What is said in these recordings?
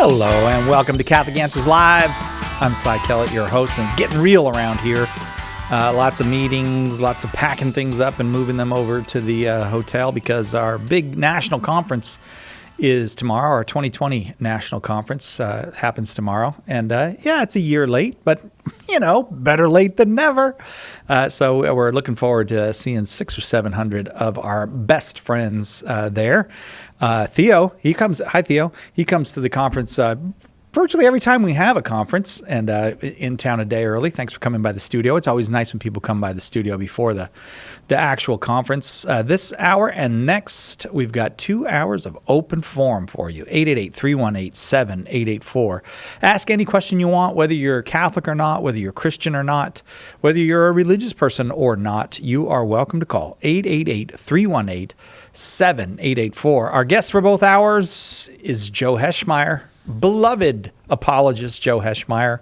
Hello and welcome to Catholic Answers Live. I'm Sly Kellett, your host, and it's getting real around here. Lots of meetings, lots of packing things up and moving them over to the hotel because our big national conference is tomorrow. Our 2020 national conference happens tomorrow. And it's a year late, but, better late than never. So we're looking forward to seeing 600 or 700 of our best friends there. Theo, hi Theo. He comes to the conference virtually every time we have a conference, and in town a day early. Thanks for coming by the studio. It's always nice when people come by the studio before the actual conference. This hour and next, we've got 2 hours of open forum for you. 888-318-7884. Ask any question you want, whether you're Catholic or not, whether you're Christian or not, whether you're a religious person or not. You are welcome to call 888-318-7884. Our guest for both hours is Joe Heschmeyer. Beloved apologist Joe Heschmeyer,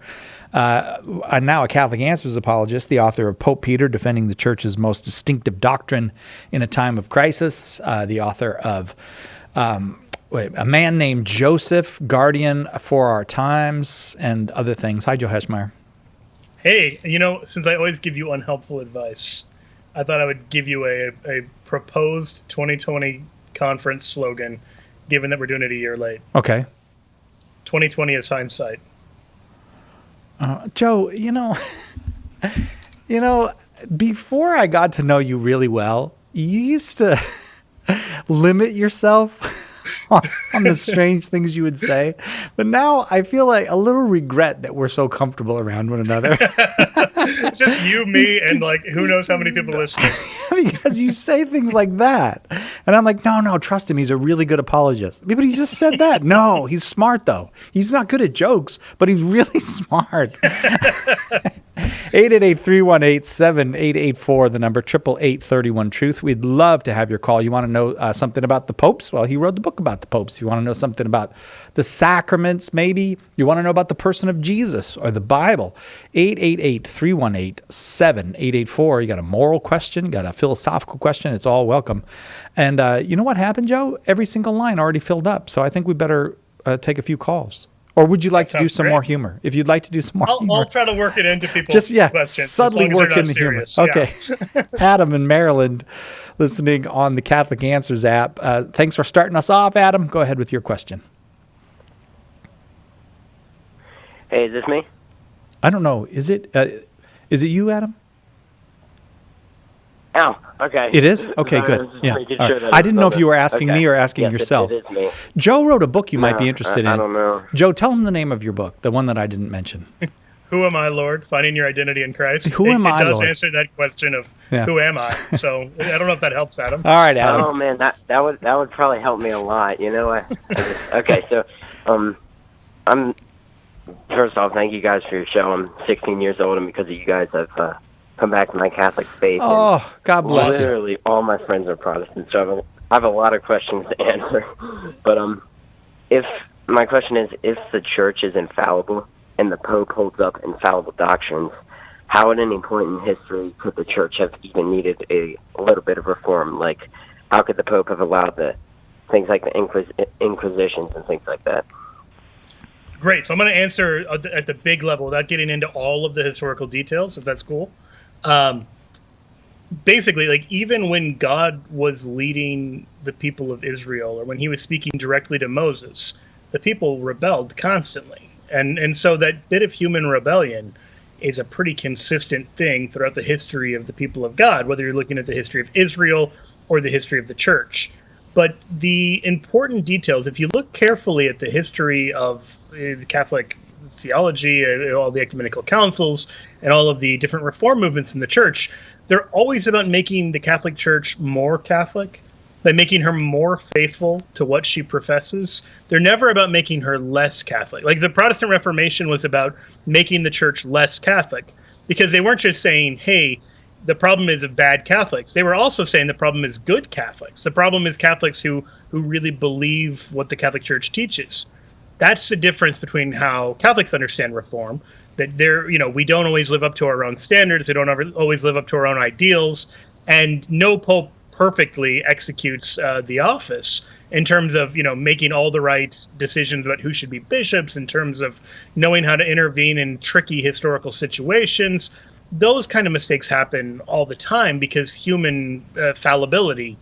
now a Catholic Answers apologist, the author of Pope Peter, Defending the Church's Most Distinctive Doctrine in a Time of Crisis, the author of A Man Named Joseph, Guardian for Our Times, and other things. Hi, Joe Heschmeyer. Hey, since I always give you unhelpful advice, I thought I would give you a proposed 2020 conference slogan, given that we're doing it a year late. Okay. 2020 is hindsight. Joe, before I got to know you really well, you used to limit yourself on the strange things you would say. But now I feel like a little regret that we're so comfortable around one another. Just you, me, and who knows how many people listening. Because you say things like that. And I'm like, no, trust him. He's a really good apologist. But he just said that. No, he's smart, though. He's not good at jokes, but he's really smart. 888-318-7884, the number, 888-31-TRUTH. We'd love to have your call. You want to know something about the popes? Well, he wrote the book about the popes. You want to know something about the sacraments, maybe? You want to know about the person of Jesus or the Bible? 888-318-7884. You got a moral question, got a philosophical question, it's all welcome. And you know what happened, Joe? Every single line already filled up, so I think we better take a few calls. Or would you like to do some more humor? If you'd like to do some more humor. I'll try to work it into people's questions. Subtly work in the humor. Okay. Yeah. Adam in Maryland, listening on the Catholic Answers app. Thanks for starting us off, Adam. Go ahead with your question. Hey, is this me? I don't know. Is it you, Adam? Oh, okay. It is? Okay, good. Yeah. Right. I didn't know if you were asking me or asking yourself. It is me. Joe wrote a book you might be interested in. I don't know. Joe, tell him the name of your book, the one that I didn't mention. Who am I, Lord? Finding your identity in Christ. Who am I, Lord? It does answer that question of who am I? So I don't know if that helps, Adam. All right, Adam. Oh man, that would probably help me a lot. Okay, so I'm first off, thank you guys for your show. I'm 16 years old, and because of you guys, I've come back to my Catholic faith. Oh, God bless. Literally, all my friends are Protestants, so I have a lot of questions to answer. But if my question is, if the Church is infallible and the Pope holds up infallible doctrines, how at any point in history could the Church have even needed a little bit of reform? Like, how could the Pope have allowed the things like the Inquisitions and things like that? Great. So I'm going to answer at the big level without getting into all of the historical details, if that's cool. Basically, even when God was leading the people of Israel, or when he was speaking directly to Moses, the people rebelled constantly. And so that bit of human rebellion is a pretty consistent thing throughout the history of the people of God, whether you're looking at the history of Israel or the history of the Church. But the important details, if you look carefully at the history of Catholic theology, all the ecumenical councils, and all of the different reform movements in the Church, they're always about making the Catholic Church more Catholic, by making her more faithful to what she professes. They're never about making her less Catholic. Like the Protestant Reformation was about making the Church less Catholic, because they weren't just saying, hey, the problem is of bad Catholics. They were also saying the problem is good Catholics. The problem is Catholics who really believe what the Catholic Church teaches. That's the difference between how Catholics understand reform, that we don't always live up to our own standards, we don't always live up to our own ideals, and no pope perfectly executes the office in terms of, making all the right decisions about who should be bishops, in terms of knowing how to intervene in tricky historical situations. Those kind of mistakes happen all the time because human fallibility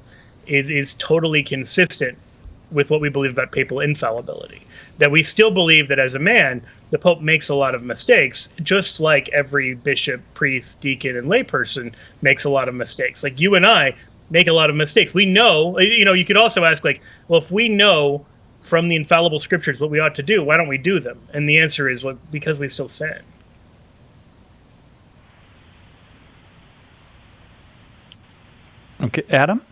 is totally consistent with what we believe about papal infallibility. That we still believe that as a man, the Pope makes a lot of mistakes, just like every bishop, priest, deacon, and layperson makes a lot of mistakes. Like you and I make a lot of mistakes. We know, you could also ask, like, well, if we know from the infallible scriptures what we ought to do, why don't we do them? And the answer is, well, because we still sin. Okay, Adam?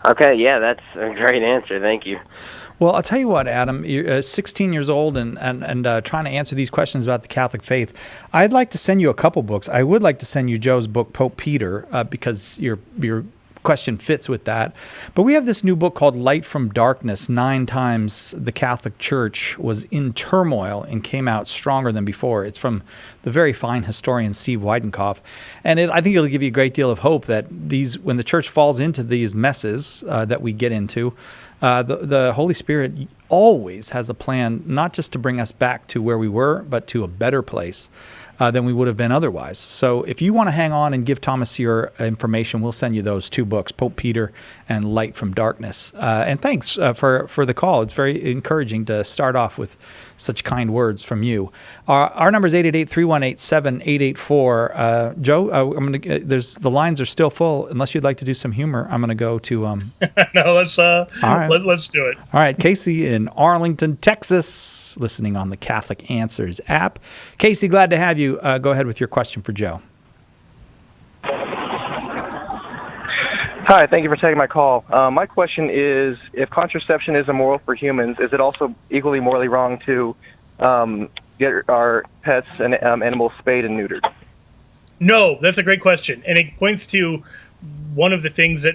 Okay, yeah, that's a great answer. Thank you. Well, I'll tell you what, Adam, you're 16 years old and trying to answer these questions about the Catholic faith. I'd like to send you a couple books. I would like to send you Joe's book, Pope Peter, because your question fits with that. But we have this new book called Light from Darkness. 9 times the Catholic Church was in turmoil and came out stronger than before. It's from the very fine historian Steve Weidenkopf. And I think it'll give you a great deal of hope that when the church falls into these messes that we get into, the Holy Spirit always has a plan, not just to bring us back to where we were, but to a better place than we would have been otherwise. So if you want to hang on and give Thomas your information, we'll send you those 2 books, Pope Peter and Light from Darkness. And thanks for the call. It's very encouraging to start off with such kind words from you. Our number is 888-318-7884. Joe, the lines are still full. Unless you'd like to do some humor, I'm going to go to... No, let's do it. All right, Casey in Arlington, Texas, listening on the Catholic Answers app. Casey, glad to have you. Go ahead with your question for Joe. Hi, thank you for taking my call. My question is, if contraception is immoral for humans, is it also equally morally wrong to get our pets and animals spayed and neutered? No, that's a great question. And it points to one of the things that,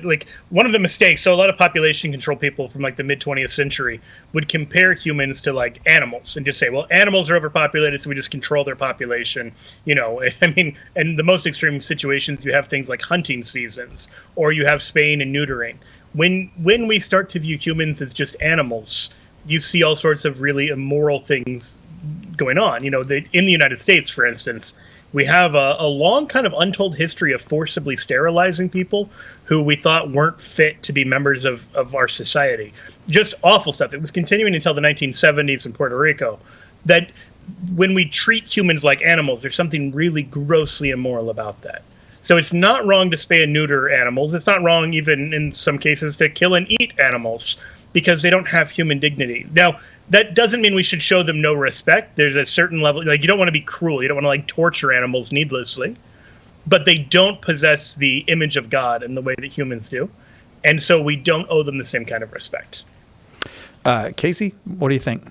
one of the mistakes. So a lot of population control people from the mid 20th century would compare humans to animals and just say, well, animals are overpopulated, so we just control their population. And the most extreme situations, you have things like hunting seasons, or you have spaying and neutering. When we start to view humans as just animals, you see all sorts of really immoral things going on. In the United States, for instance, we have a long kind of untold history of forcibly sterilizing people who we thought weren't fit to be members of our society. Just awful stuff. It was continuing until the 1970s in Puerto Rico. That when we treat humans like animals, there's something really grossly immoral about that. So it's not wrong to spay and neuter animals. It's not wrong, even in some cases, to kill and eat animals because they don't have human dignity. Now, that doesn't mean we should show them no respect. There's a certain level, you don't want to be cruel. You don't want to torture animals needlessly. But they don't possess the image of God in the way that humans do. And so we don't owe them the same kind of respect. Casey, what do you think?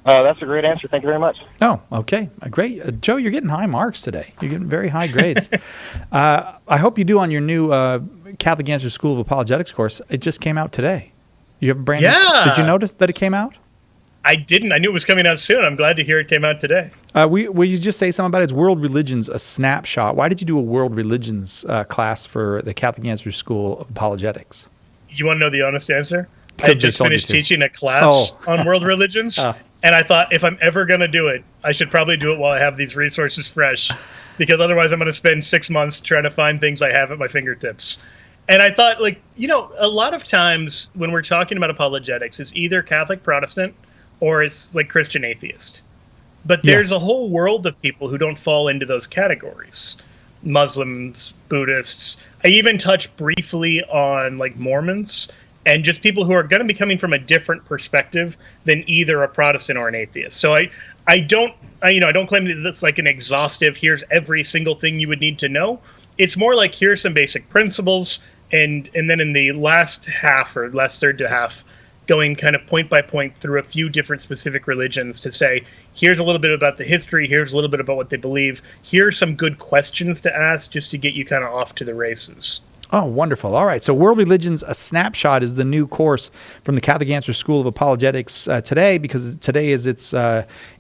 That's a great answer. Thank you very much. Oh, okay. Great. Joe, you're getting high marks today. You're getting very high grades. I hope you do on your new Catholic Answers School of Apologetics course. It just came out today. You have a brand new... Did you notice that it came out? I didn't. I knew it was coming out soon. I'm glad to hear it came out today. Will you just say something about it? It's World Religions, a Snapshot. Why did you do a World Religions class for the Catholic Answers School of Apologetics? You want to know the honest answer? I just finished teaching a class on world religions. And I thought, if I'm ever going to do it, I should probably do it while I have these resources fresh, because otherwise I'm going to spend 6 months trying to find things I have at my fingertips. And I thought, a lot of times when we're talking about apologetics, it's either Catholic Protestant or it's Christian atheist. But there's a whole world of people who don't fall into those categories. Muslims, Buddhists. I even touch briefly on Mormons. And just people who are going to be coming from a different perspective than either a Protestant or an atheist. So I don't claim that it's an exhaustive, here's every single thing you would need to know. It's more here's some basic principles, and then in the last half or last third to half, going kind of point by point through a few different specific religions to say, here's a little bit about the history, here's a little bit about what they believe, here's some good questions to ask just to get you kind of off to the races. Oh, wonderful. All right. So World Religions, A Snapshot is the new course from the Catholic Answers School of Apologetics today, because today is its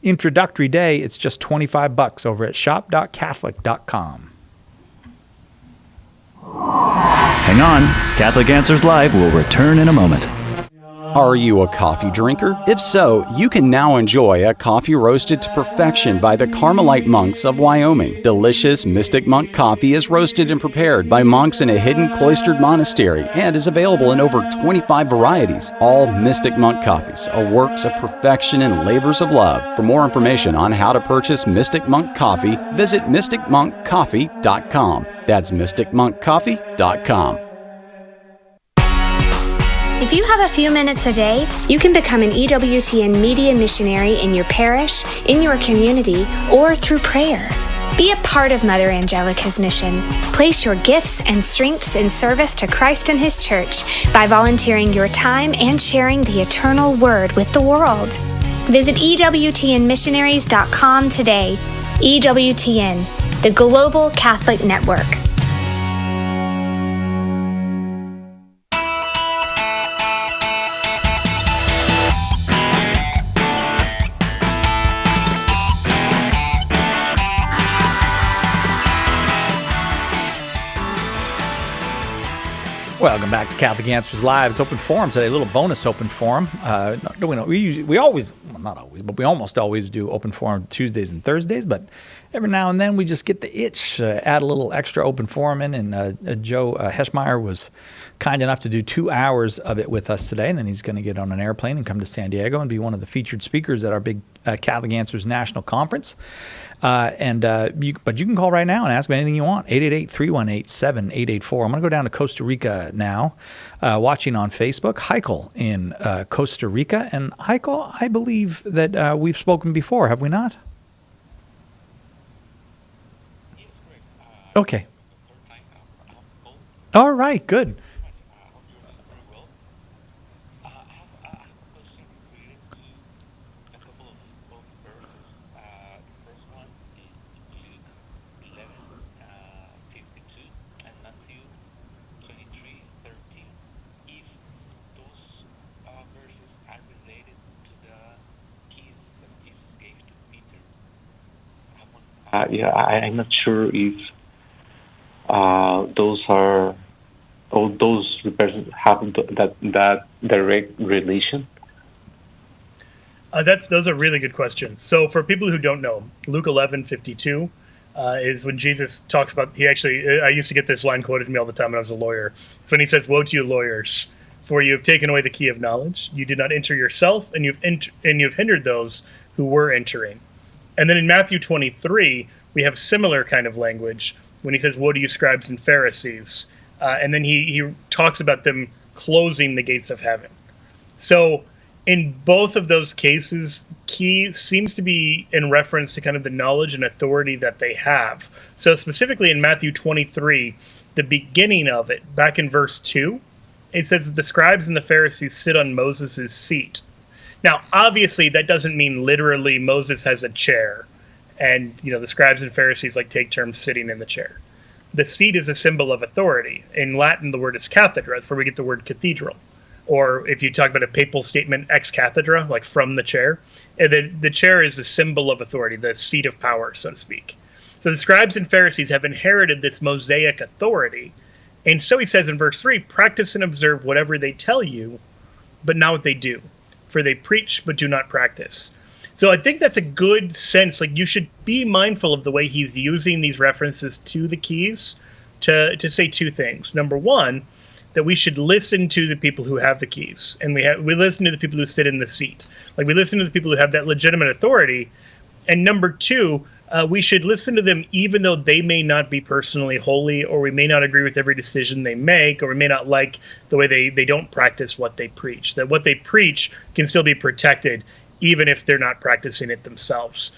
introductory day. It's just $25 over at shop.catholic.com. Hang on. Catholic Answers Live will return in a moment. Are you a coffee drinker? If so, you can now enjoy a coffee roasted to perfection by the Carmelite monks of Wyoming. Delicious Mystic Monk coffee is roasted and prepared by monks in a hidden cloistered monastery and is available in over 25 varieties. All Mystic Monk coffees are works of perfection and labors of love. For more information on how to purchase Mystic Monk coffee, visit mysticmonkcoffee.com. That's mysticmonkcoffee.com. If you have a few minutes a day, you can become an EWTN media missionary in your parish, in your community, or through prayer. Be a part of Mother Angelica's mission. Place your gifts and strengths in service to Christ and His church by volunteering your time and sharing the eternal word with the world. Visit EWTNmissionaries.com today. EWTN, the Global Catholic Network. Welcome back to Catholic Answers Live. It's open forum today, a little bonus open forum. We almost always do open forum Tuesdays and Thursdays, but every now and then we just get the itch, add a little extra open forum in, and Joe Heschmeyer was kind enough to do 2 hours of it with us today, and then he's going to get on an airplane and come to San Diego and be one of the featured speakers at our big Catholic Answers National Conference. But you can call right now and ask me anything you want. 888-318-7884. I'm going to go down to Costa Rica now, watching on Facebook. Heichel in Costa Rica. And Heichel, I believe that we've spoken before, have we not? Okay. All right, good. I'm not sure if those verses have that direct relation. Those are really good questions. So for people who don't know, Luke 11:52 is when Jesus talks about. I used to get this line quoted to me all the time when I was a lawyer. It's when he says, "Woe to you, lawyers, for you have taken away the key of knowledge. You did not enter yourself, and you've hindered those who were entering." And then in Matthew 23, we have similar kind of language when he says, "Woe to you, scribes and Pharisees." And then he talks about them closing the gates of heaven. So in both of those cases, key seems to be in reference to kind of the knowledge and authority that they have. So specifically in Matthew 23, the beginning of it, back in verse 2, it says that the scribes and the Pharisees sit on Moses' seat. Now, obviously, that doesn't mean literally Moses has a chair and, the scribes and Pharisees take turns sitting in the chair. The seat is a symbol of authority. In Latin, the word is cathedra. That's where we get the word cathedral. Or if you talk about a papal statement, ex cathedra, like from the chair, the chair is a symbol of authority, the seat of power, so to speak. So the scribes and Pharisees have inherited this Mosaic authority. And so he says in verse 3, practice and observe whatever they tell you, but not what they do. For they preach, but do not practice. So I think that's a good sense. You should be mindful of the way he's using these references to the keys to say two things. Number one, that we should listen to the people who have the keys. And we listen to the people who sit in the seat. We listen to the people who have that legitimate authority. And number two, we should listen to them even though they may not be personally holy, or we may not agree with every decision they make, or we may not like the way they don't practice what they preach. That what they preach can still be protected even if they're not practicing it themselves.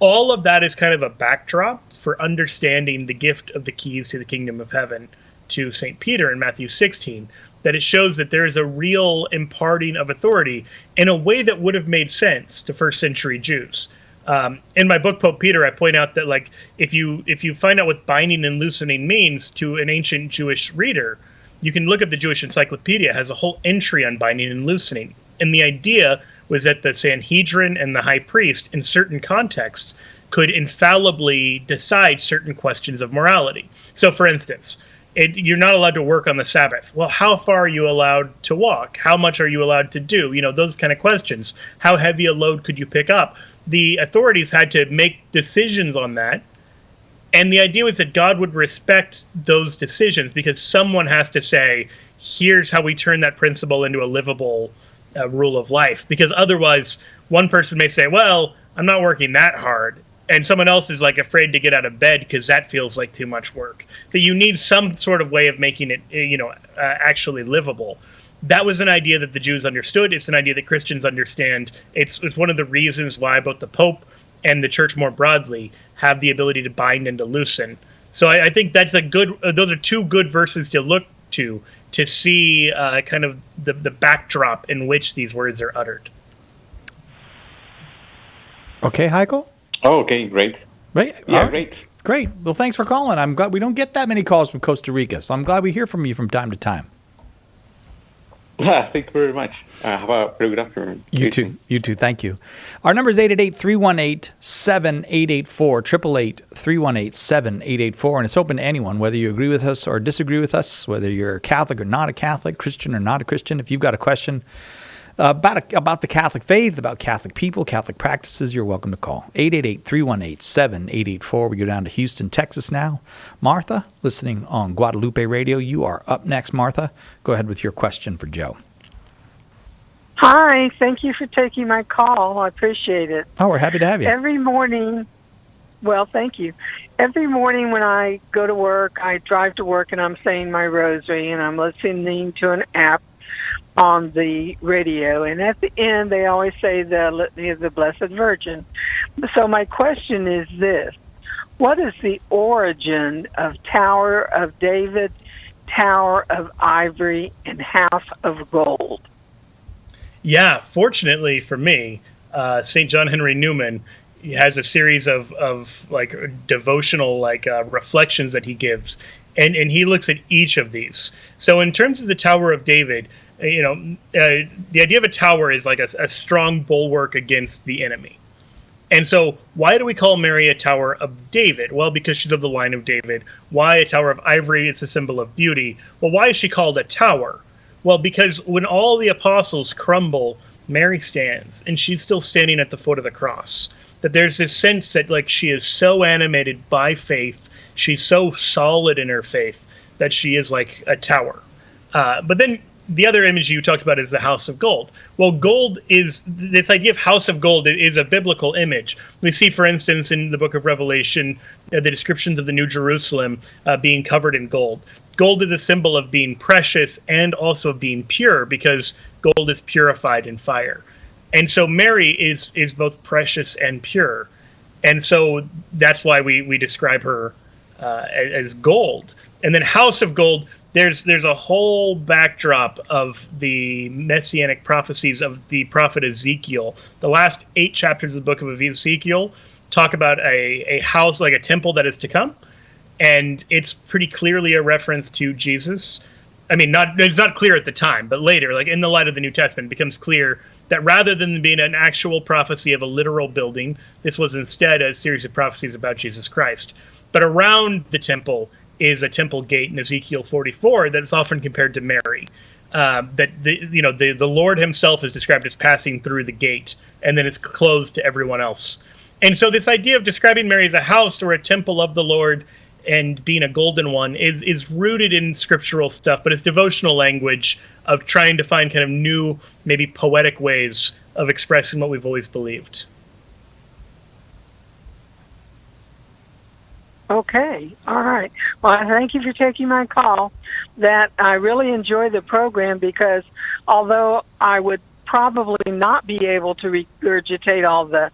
All of that is kind of a backdrop for understanding the gift of the keys to the kingdom of heaven to St. Peter in Matthew 16, that it shows that there is a real imparting of authority in a way that would have made sense to first century Jews. In my book Pope Peter, I point out that like if you find out what binding and loosening means to an ancient Jewish reader, you can look at the Jewish Encyclopedia. It has a whole entry on binding and loosening, and the idea was that the Sanhedrin and the high priest, in certain contexts, could infallibly decide certain questions of morality. So, for instance, you're not allowed to work on the Sabbath. Well, how far are you allowed to walk? How much are you allowed to do? Those kind of questions. How heavy a load could you pick up? The authorities had to make decisions on that. And the idea was that God would respect those decisions because someone has to say, here's how we turn that principle into a livable rule of life. Because otherwise, one person may say, well, I'm not working that hard. And someone else is like afraid to get out of bed because that feels like too much work. That you need some sort of way of making it, actually livable. That was an idea that the Jews understood. It's an idea that Christians understand. It's one of the reasons why both the Pope and the Church more broadly have the ability to bind and to loosen. So I think that's those are two good verses to look to see kind of the backdrop in which these words are uttered. Okay, Heiko? Oh, okay, great. Right? Yeah, great. Great. Well, thanks for calling. I'm glad we don't get that many calls from Costa Rica, so I'm glad we hear from you from time to time. Thank you very much. Have a very good afternoon. You too. Thank you. Our number is 888-318-7884, 888-318-7884, and it's open to anyone, whether you agree with us or disagree with us, whether you're Catholic or not a Catholic, Christian or not a Christian. If you've got a question about the Catholic faith, about Catholic people, Catholic practices, you're welcome to call. 888-318-7884. We go down to Houston, Texas now. Martha, listening on Guadalupe Radio. You are up next, Martha. Go ahead with your question for Joe. Hi, thank you for taking my call. I appreciate it. Oh, we're happy to have you. Every morning, thank you. Every morning when I go to work, I drive to work and I'm saying my rosary and I'm listening to an app on the radio, and at the end they always say the Litany of the Blessed Virgin. So my question is this: what is the origin of Tower of David, Tower of Ivory, and House of Gold? Yeah, fortunately for me, St. John Henry Newman has a series of like devotional reflections that he gives, and he looks at each of these. So in terms of the Tower of David, the idea of a tower is like a strong bulwark against the enemy. And so why do we call Mary a Tower of David? Well, because she's of the line of David. Why a Tower of Ivory? It's a symbol of beauty. Well, why is she called a tower? Well, because when all the apostles crumble, Mary stands, and she's still standing at the foot of the cross. That there's this sense that like she is so animated by faith, she's so solid in her faith that she is like a tower. But then the other image you talked about is the House of Gold. Well, gold is, this idea of House of Gold is a biblical image. We see, for instance, in the book of Revelation, the descriptions of the New Jerusalem being covered in gold. Gold is a symbol of being precious and also of being pure, because gold is purified in fire. And so Mary is both precious and pure. And so that's why we describe her as gold. And then House of Gold, there's a whole backdrop of the messianic prophecies of the prophet Ezekiel. The last 8 chapters of the book of Ezekiel talk about a house, like a temple that is to come. And it's pretty clearly a reference to Jesus. I mean, it's not clear at the time, but later, like in the light of the New Testament, it becomes clear that rather than being an actual prophecy of a literal building, this was instead a series of prophecies about Jesus Christ. But around the temple is a temple gate in Ezekiel 44 that is often compared to Mary. That the Lord himself is described as passing through the gate, and then it's closed to everyone else. And so this idea of describing Mary as a house or a temple of the Lord and being a golden one is rooted in scriptural stuff, but it's devotional language of trying to find kind of new, maybe poetic ways of expressing what we've always believed. Okay, all right. Well, thank you for taking my call. That I really enjoy the program, because although I would probably not be able to regurgitate all the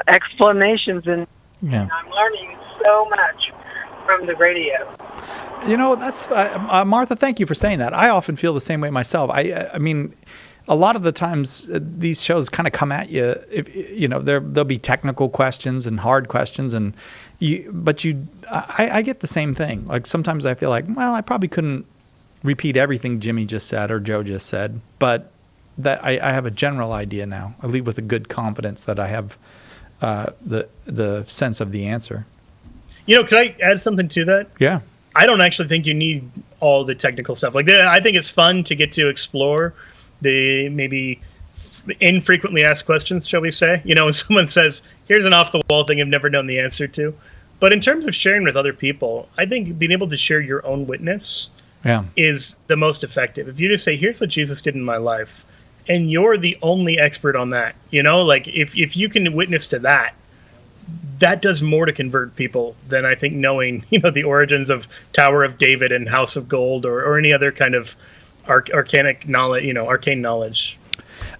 explanations, and I'm learning so much from the radio. That's Martha, thank you for saying that. I often feel the same way myself. I mean, a lot of the times these shows kind of come at you. If you know, there'll be technical questions and hard questions, and I get the same thing. Like sometimes I feel like, well, I probably couldn't repeat everything Jimmy just said or Joe just said, but that I have a general idea now. I leave with a good confidence that I have the sense of the answer. You know, could I add something to that? Yeah. I don't actually think you need all the technical stuff. Like, I think it's fun to get to explore the maybe infrequently asked questions, shall we say? You know, when someone says, here's an off-the-wall thing I've never known the answer to. But in terms of sharing with other people, I think being able to share your own witness is the most effective. If you just say, here's what Jesus did in my life, and you're the only expert on that, you know, like if you can witness to that, that does more to convert people than I think knowing, you know, the origins of Tower of David and House of Gold or any other kind of arcane knowledge.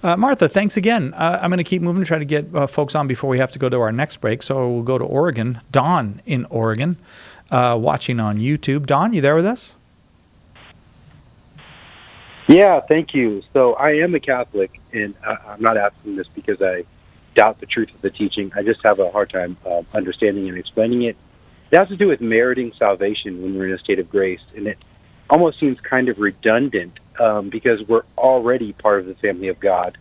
Martha, thanks again. I'm going to keep moving, try to get folks on before we have to go to our next break. So we'll go to Oregon. Don in Oregon, watching on YouTube. Don, you there with us? Yeah, thank you. So I am a Catholic, and I'm not asking this because I doubt the truth of the teaching. I just have a hard time understanding and explaining it. It has to do with meriting salvation when we're in a state of grace, and it almost seems kind of redundant because we're already part of the family of God.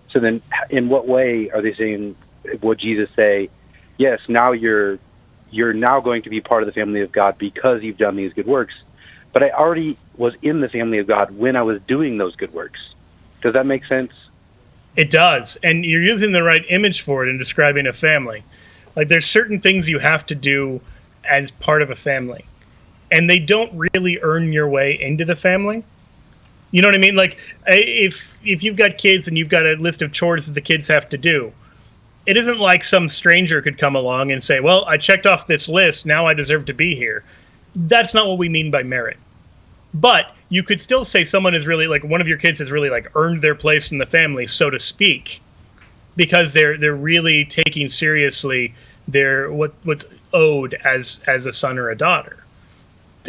So then in what way are they saying, would Jesus say, yes, now you're now going to be part of the family of God because you've done these good works, but I already was in the family of God when I was doing those good works. Does that make sense? It does, and you're using the right image for it in describing a family. Like, there's certain things you have to do as part of a family, and they don't really earn your way into the family. You know what I mean? Like, if you've got kids and you've got a list of chores that the kids have to do, it isn't like some stranger could come along and say, well, I checked off this list, now I deserve to be here. That's not what we mean by merit. But you could still say someone is really, like, one of your kids has really, like, earned their place in the family, so to speak, because they're really taking seriously their what's owed as a son or a daughter.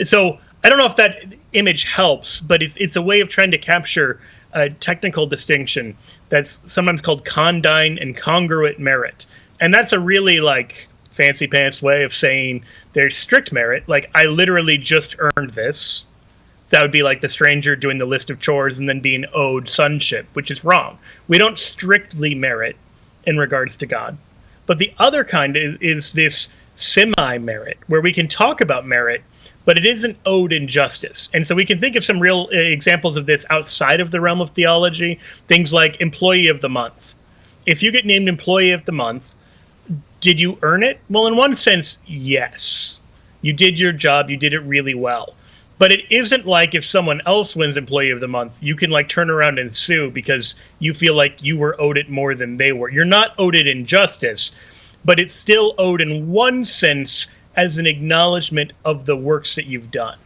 So I don't know if that image helps, but it's a way of trying to capture a technical distinction that's sometimes called condign and congruent merit. And that's a really, like, fancy pants way of saying there's strict merit, like I literally just earned this. That would be like the stranger doing the list of chores and then being owed sonship, which is wrong. We don't strictly merit in regards to God. But the other kind is this semi-merit, where we can talk about merit, but it isn't owed injustice. And so we can think of some real examples of this outside of the realm of theology, things like Employee of the Month. If you get named Employee of the Month, did you earn it? Well, in one sense, yes. You did your job, you did it really well. But it isn't like if someone else wins Employee of the Month, you can, like, turn around and sue because you feel like you were owed it more than they were. You're not owed it in justice, but it's still owed in one sense as an acknowledgement of the works that you've done.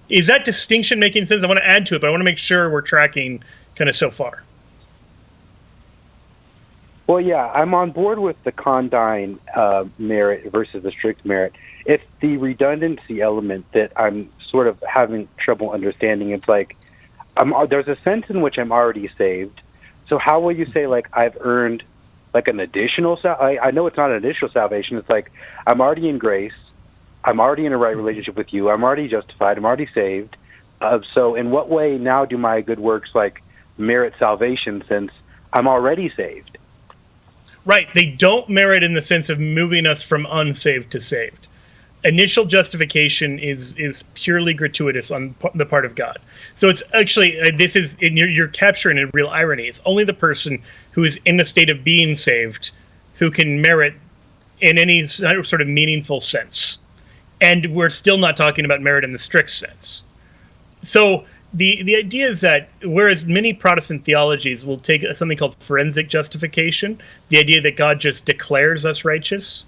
Is that distinction making sense? I want to add to it, but I want to make sure we're tracking kind of so far. Well, yeah, I'm on board with the condign merit versus the strict merit. It's the redundancy element that I'm sort of having trouble understanding. It's like there's a sense in which I'm already saved. So how will you say, like, I've earned, like, an additional I know it's not an additional salvation. It's like I'm already in grace. I'm already in a right relationship with you. I'm already justified. I'm already saved. So in what way now do my good works, like, merit salvation since I'm already saved? Right. They don't merit in the sense of moving us from unsaved to saved. Initial justification is purely gratuitous on the part of God. So it's actually, you're capturing a real irony. It's only the person who is in a state of being saved who can merit in any sort of meaningful sense. And we're still not talking about merit in the strict sense. So the idea is that whereas many Protestant theologies will take something called forensic justification, the idea that God just declares us righteous,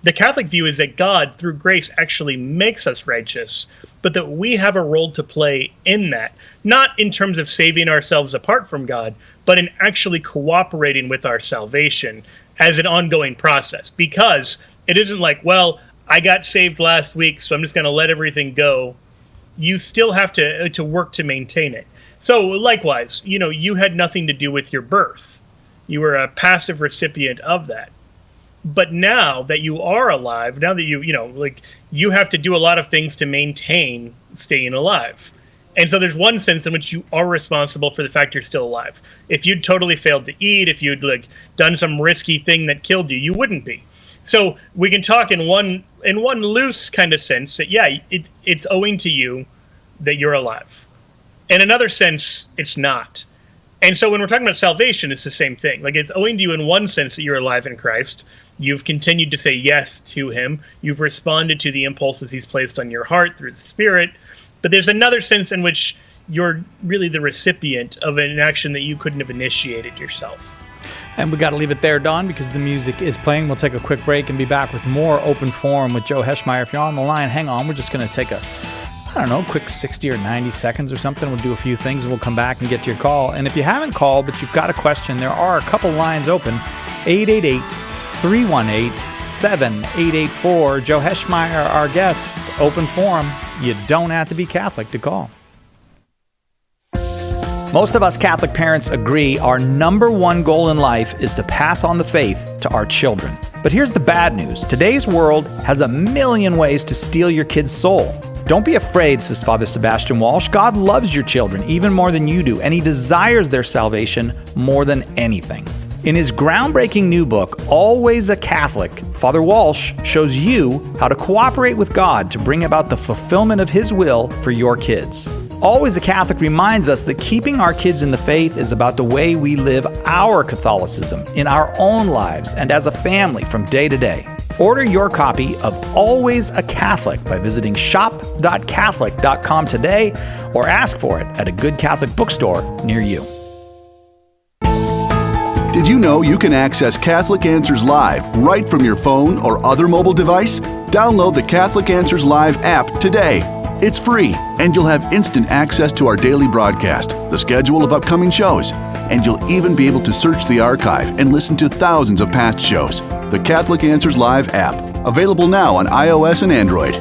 the Catholic view is that God, through grace, actually makes us righteous, but that we have a role to play in that, not in terms of saving ourselves apart from God, but in actually cooperating with our salvation as an ongoing process. Because it isn't like, well, I got saved last week, so I'm just going to let everything go. You still have to work to maintain it. So likewise, you had nothing to do with your birth. You were a passive recipient of that. But now that you are alive, now that you have to do a lot of things to maintain staying alive. And so there's one sense in which you are responsible for the fact you're still alive. If you'd totally failed to eat, if you'd done some risky thing that killed you, you wouldn't be. So we can talk in one loose kind of sense that, it's owing to you that you're alive. In another sense, it's not. And so when we're talking about salvation, it's the same thing. It's owing to you in one sense that you're alive in Christ. You've continued to say yes to him. You've responded to the impulses he's placed on your heart through the Spirit. But there's another sense in which you're really the recipient of an action that you couldn't have initiated yourself. And we got to leave it there, Don, because the music is playing. We'll take a quick break and be back with more Open Forum with Joe Heschmeyer. If you're on the line, hang on. We're just going to take a quick 60 or 90 seconds or something. We'll do a few things and we'll come back and get to your call. And if you haven't called, but you've got a question, there are a couple lines open. 888-318-7884. Joe Heschmeyer, our guest. Open Forum. You don't have to be Catholic to call. Most of us Catholic parents agree our number one goal in life is to pass on the faith to our children. But here's the bad news. Today's world has a million ways to steal your kid's soul. Don't be afraid, says Father Sebastian Walsh. God loves your children even more than you do, and he desires their salvation more than anything. In his groundbreaking new book, Always a Catholic, Father Walsh shows you how to cooperate with God to bring about the fulfillment of his will for your kids. Always a Catholic reminds us that keeping our kids in the faith is about the way we live our Catholicism in our own lives and as a family from day to day. Order your copy of Always a Catholic by visiting shop.catholic.com today or ask for it at a good Catholic bookstore near you. Did you know you can access Catholic Answers Live right from your phone or other mobile device? Download the Catholic Answers Live app today. It's free, and you'll have instant access to our daily broadcast, the schedule of upcoming shows, and you'll even be able to search the archive and listen to thousands of past shows. The Catholic Answers Live app, available now on iOS and Android.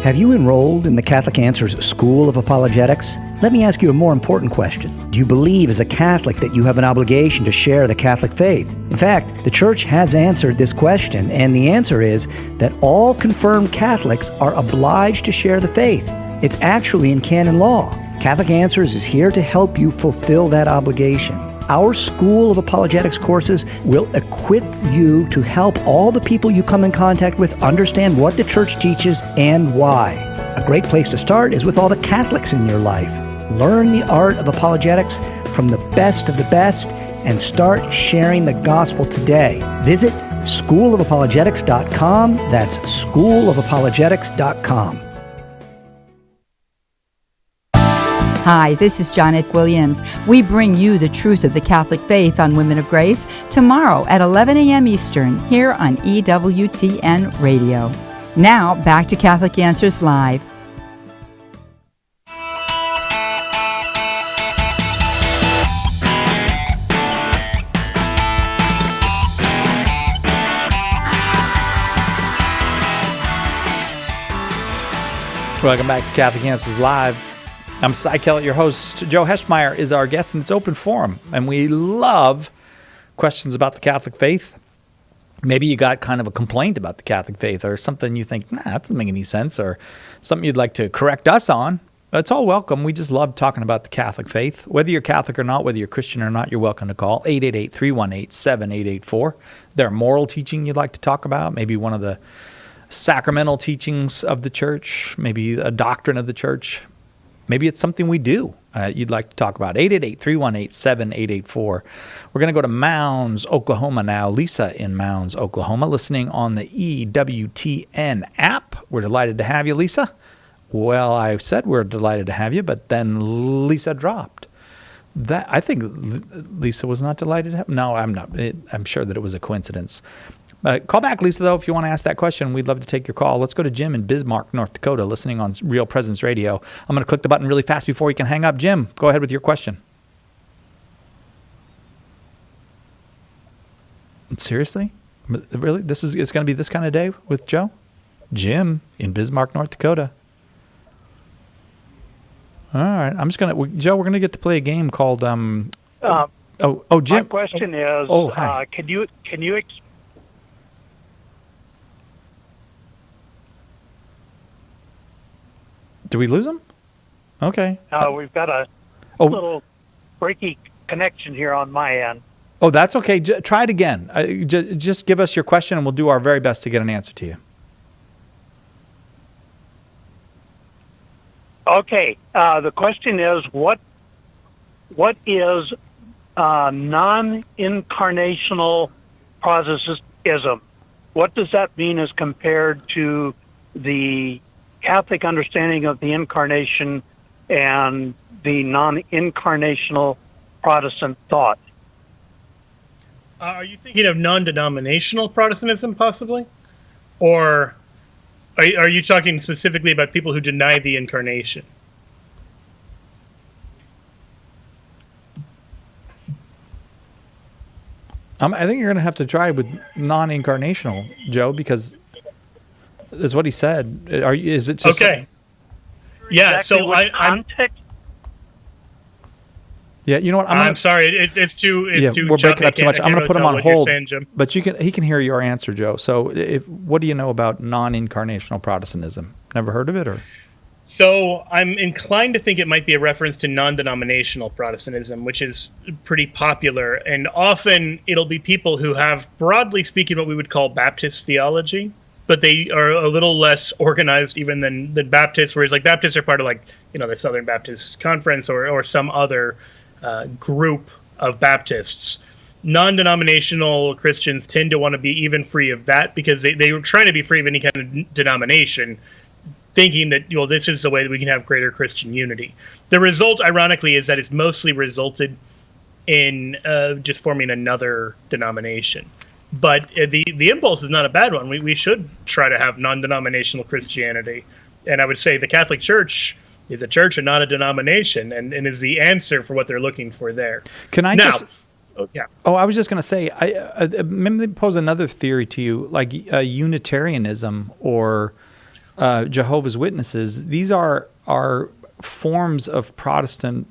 Have you enrolled in the Catholic Answers School of Apologetics? Let me ask you a more important question. Do you believe as a Catholic that you have an obligation to share the Catholic faith? In fact, the Church has answered this question, and the answer is that all confirmed Catholics are obliged to share the faith. It's actually in canon law. Catholic Answers is here to help you fulfill that obligation. Our School of Apologetics courses will equip you to help all the people you come in contact with understand what the Church teaches and why. A great place to start is with all the Catholics in your life. Learn the art of apologetics from the best of the best and start sharing the gospel today. Visit schoolofapologetics.com. That's schoolofapologetics.com. Hi, this is Janet Williams. We bring you the truth of the Catholic faith on Women of Grace tomorrow at 11 a.m. Eastern here on EWTN Radio. Now, back to Catholic Answers Live. Welcome back to Catholic Answers Live. I'm Cy Kellett, your host. Joe Heschmeyer is our guest, and it's Open Forum. And we love questions about the Catholic faith. Maybe you got kind of a complaint about the Catholic faith or something you think, that doesn't make any sense, or something you'd like to correct us on. It's all welcome. We just love talking about the Catholic faith. Whether you're Catholic or not, whether you're Christian or not, you're welcome to call 888-318-7884. There moral teaching you'd like to talk about, maybe one of the sacramental teachings of the Church, maybe a doctrine of the Church. Maybe it's something we do you'd like to talk about. 888-318-7884. We're going to go to Mounds, Oklahoma now. Lisa in Mounds, Oklahoma, listening on the EWTN app. We're delighted to have you, Lisa. Well, I said we're delighted to have you, but then Lisa dropped. I think Lisa was not delighted to have. No, I'm not. I'm sure that it was a coincidence. Call back, Lisa, though, if you want to ask that question. We'd love to take your call. Let's go to Jim in Bismarck, North Dakota, listening on Real Presence Radio. I'm going to click the button really fast before you can hang up. Jim, go ahead with your question. Seriously? Really? It's going to be this kind of day with Joe? Jim in Bismarck, North Dakota. All right. I'm just gonna Joe. We're gonna get to play a game called Jim. My question is, Oh, hi. can you Did we lose him? Okay. we've got a little breaky connection here on my end. Oh, that's okay. Try it again. Just give us your question, and we'll do our very best to get an answer to you. Okay. The question is, what is non-incarnational Protestantism? What does that mean as compared to the Catholic understanding of the incarnation and the non-incarnational Protestant thought? Are you thinking of non-denominational Protestantism, possibly? Or are you talking specifically about people who deny the incarnation? I think you're going to have to try with non-incarnational, Joe, because that's what he said. Is it just okay? Yeah. Exactly So I'm. Yeah, you know what? I'm sorry. It's too. We're breaking up too much. I'm going to put him on hold. Saying, Jim. But he can hear your answer, Joe. So, what do you know about non-incarnational Protestantism? Never heard of it, or? So I'm inclined to think it might be a reference to non-denominational Protestantism, which is pretty popular, and often it'll be people who have, broadly speaking, what we would call Baptist theology, but they are a little less organized even than Baptists. Whereas like Baptists are part of the Southern Baptist Conference or some other group of Baptists. Non-denominational Christians tend to want to be even free of that because they were trying to be free of any kind of denomination, thinking that this is the way that we can have greater Christian unity. The result, ironically, is that it's mostly resulted in just forming another denomination. But the impulse is not a bad one. We should try to have non-denominational Christianity. And I would say the Catholic Church is a church and not a denomination, and is the answer for what they're looking for there. Can I Yeah. Oh, I was just going to say, let me pose another theory to you, like Unitarianism or Jehovah's Witnesses. These are forms of Protestant,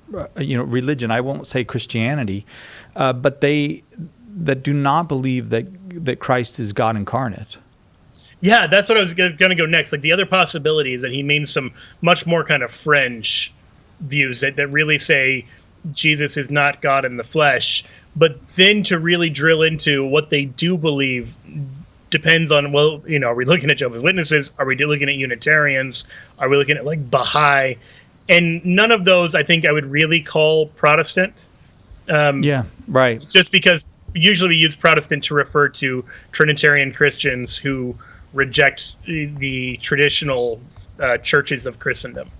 religion. I won't say Christianity, but that do not believe that Christ is God incarnate. Yeah, that's what I was going to go next. Like the other possibility is that he means some much more kind of fringe views that really say Jesus is not God in the flesh. But then to really drill into what they do believe depends on, are we looking at Jehovah's Witnesses? Are we looking at Unitarians? Are we looking at like Baha'i? And none of those I think I would really call Protestant. Yeah, right. Just because usually we use Protestant to refer to Trinitarian Christians who reject the traditional churches of Christendom.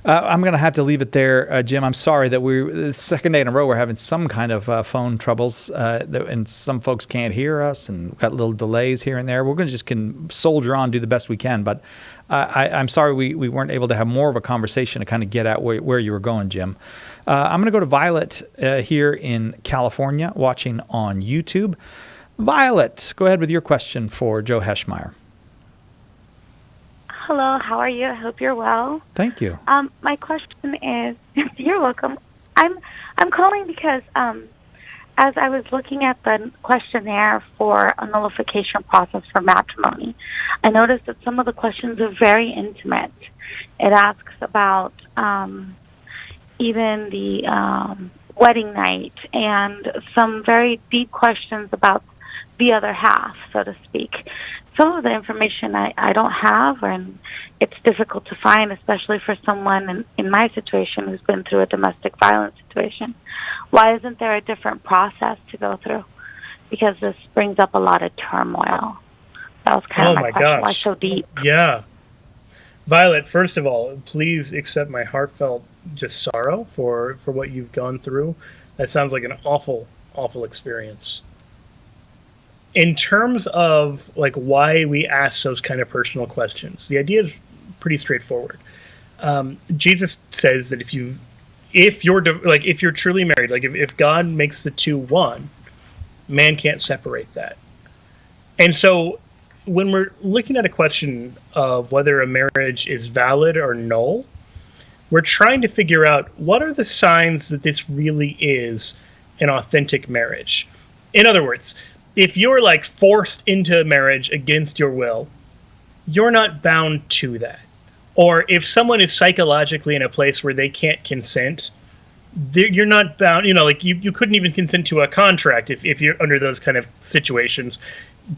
I'm going to have to leave it there, Jim. I'm sorry that the second day in a row we're having some kind of phone troubles, and some folks can't hear us, and got little delays here and there. We're going to just soldier on, do the best we can. But I'm sorry we weren't able to have more of a conversation to kind of get at where you were going, Jim. I'm going to go to Violet here in California, watching on YouTube. Violet, go ahead with your question for Joe Heschmeyer. Hello, how are you? I hope you're well. Thank you. My question is, you're welcome. I'm calling because as I was looking at the questionnaire for a nullification process for matrimony, I noticed that some of the questions are very intimate. It asks about even the wedding night and some very deep questions about the other half, so to speak. Some of the information I don't have, and it's difficult to find, especially for someone in my situation who's been through a domestic violence situation. Why isn't there a different process to go through? Because this brings up a lot of turmoil. That was kind of my question. Gosh. Why so deep? Yeah. Violet, first of all, please accept my heartfelt just sorrow for what you've gone through. That sounds like an awful, awful experience. In terms of like why we ask those kind of personal questions, the idea is pretty straightforward. Jesus says that if you're truly married, like if God makes the two one, man can't separate that. And so when we're looking at a question of whether a marriage is valid or null, we're trying to figure out what are the signs that this really is an authentic marriage. In other words, if you're like forced into marriage against your will, you're not bound to that. Or if someone is psychologically in a place where they can't consent, you're not bound, like you couldn't even consent to a contract if you're under those kind of situations.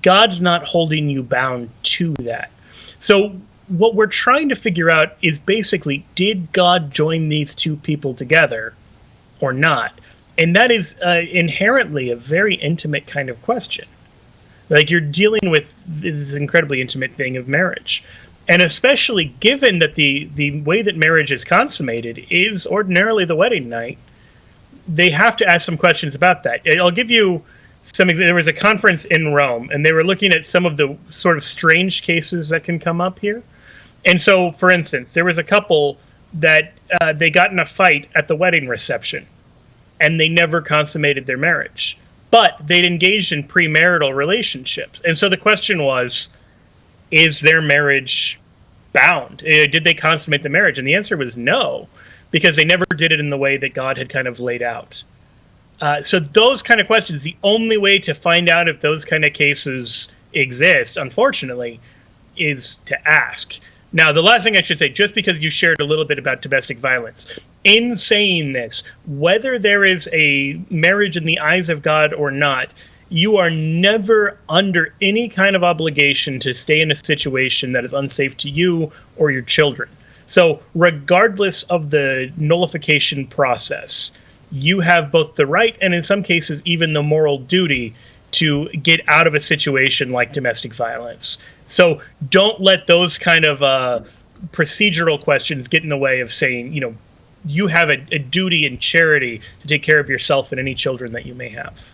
God's not holding you bound to that. So what we're trying to figure out is basically, did God join these two people together or not? And that is inherently a very intimate kind of question. Like, you're dealing with this incredibly intimate thing of marriage. And especially given that the way that marriage is consummated is ordinarily the wedding night, they have to ask some questions about that. I'll give you some. There was a conference in Rome, and they were looking at some of the sort of strange cases that can come up here. And so, for instance, there was a couple that they got in a fight at the wedding reception, and they never consummated their marriage. But they'd engaged in premarital relationships. And so the question was, is their marriage bound? Did they consummate the marriage? And the answer was no, because they never did it in the way that God had kind of laid out. So those kind of questions, the only way to find out if those kind of cases exist, unfortunately, is to ask. Now, the last thing I should say, just because you shared a little bit about domestic violence, in saying this, whether there is a marriage in the eyes of God or not, you are never under any kind of obligation to stay in a situation that is unsafe to you or your children. So regardless of the nullification process, you have both the right and in some cases even the moral duty to get out of a situation like domestic violence. So don't let those kind of procedural questions get in the way of saying, you have a duty and charity to take care of yourself and any children that you may have.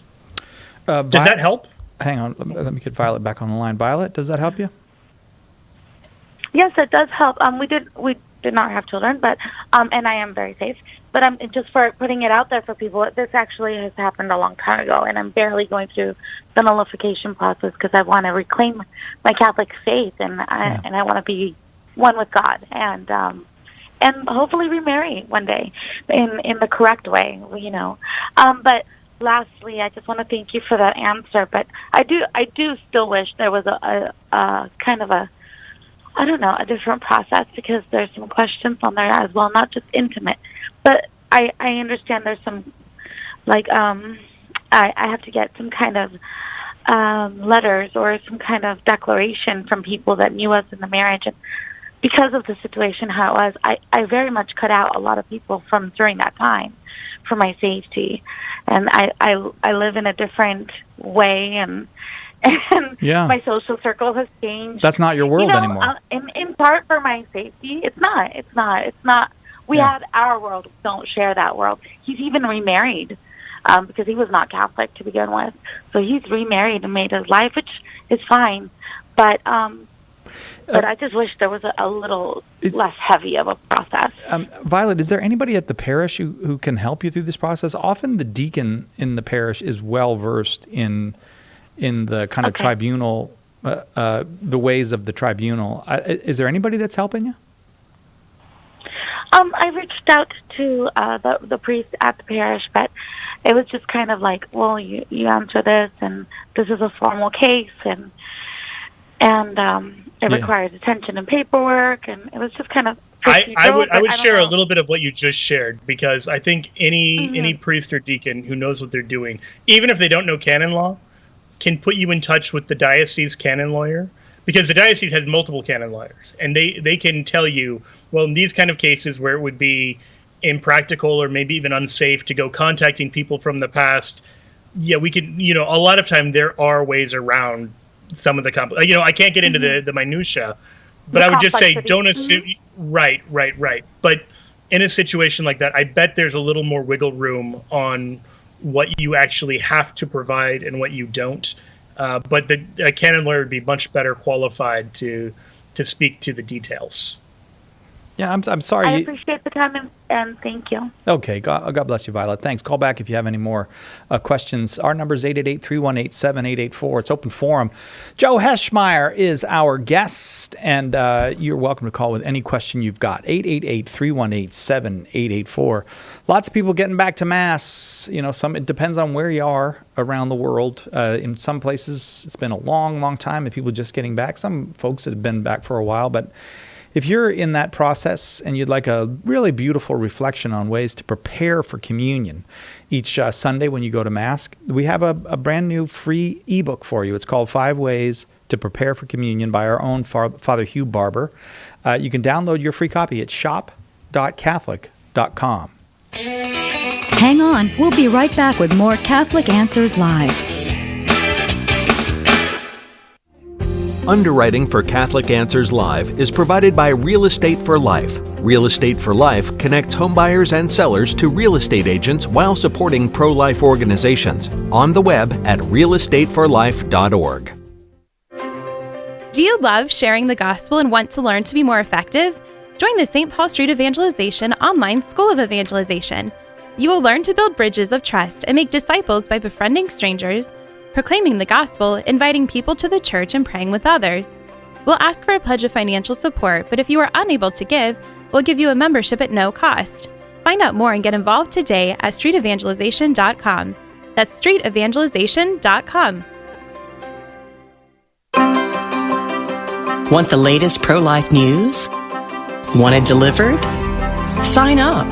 Does that help? Hang on, let me get Violet back on the line. Violet, does that help you? Yes, it does help. We did not have children, but and I am very safe. But just for putting it out there for people, this actually has happened a long time ago, and I'm barely going through the nullification process because I want to reclaim my Catholic faith, and I want to be one with God, and hopefully remarry one day in the correct way, But lastly, I just want to thank you for that answer. But I do still wish there was a kind of a different process, because there's some questions on there as well, not just intimate. But I understand there's some, I have to get some kind of letters or some kind of declaration from people that knew us in the marriage. And because of the situation, how it was, I very much cut out a lot of people from during that time for my safety. And I live in a different way, and my social circle has changed. That's not your world anymore. In part for my safety, it's not. We had our world. We don't share that world. He's even remarried because he was not Catholic to begin with. So he's remarried and made his life, which is fine. But I just wish there was a little less heavy of a process. Violet, is there anybody at the parish who can help you through this process? Often the deacon in the parish is well versed in the kind of tribunal, the ways of the tribunal. Is there anybody that's helping you? I reached out to the priest at the parish, but it was just kind of like, well, you answer this, and this is a formal case, and it requires attention and paperwork, and it was just kind of. I would share a little bit of what you just shared, because I think any priest or deacon who knows what they're doing, even if they don't know canon law, can put you in touch with the diocese canon lawyer, because the diocese has multiple canon lawyers, and they can tell you, well, in these kind of cases where it would be impractical or maybe even unsafe to go contacting people from the past, we could, a lot of time there are ways around some of the I can't get into the minutia, but I would just say don't assume. Right. But in a situation like that, I bet there's a little more wiggle room on what you actually have to provide and what you don't. But a canon lawyer would be much better qualified to speak to the details. Yeah, I'm sorry. I appreciate the time and thank you. Okay, God bless you, Violet. Thanks. Call back if you have any more questions. Our number is 888-318-7884. It's open forum. Joe Heschmeyer is our guest, and you're welcome to call with any question you've got. 888-318-7884. Lots of people getting back to Mass. You know, it depends on where you are around the world. In some places, it's been a long, long time, and people just getting back. Some folks have been back for a while, but if you're in that process and you'd like a really beautiful reflection on ways to prepare for communion each Sunday when you go to Mass, we have a brand new free ebook for you. It's called 5 Ways to Prepare for Communion by our own Father Hugh Barber. You can download your free copy at shop.catholic.com. Hang on, we'll be right back with more Catholic Answers Live. Underwriting for Catholic Answers Live is provided by Real Estate for Life. Real Estate for Life connects homebuyers and sellers to real estate agents while supporting pro-life organizations. On the web at realestateforlife.org. Do you love sharing the gospel and want to learn to be more effective? Join the St. Paul Street Evangelization online School of Evangelization. You will learn to build bridges of trust and make disciples by befriending strangers, proclaiming the gospel, inviting people to the church, and praying with others. We'll ask for a pledge of financial support, but if you are unable to give, we'll give you a membership at no cost. Find out more and get involved today at streetevangelization.com. That's streetevangelization.com. Want the latest pro-life news? Want it delivered? Sign up.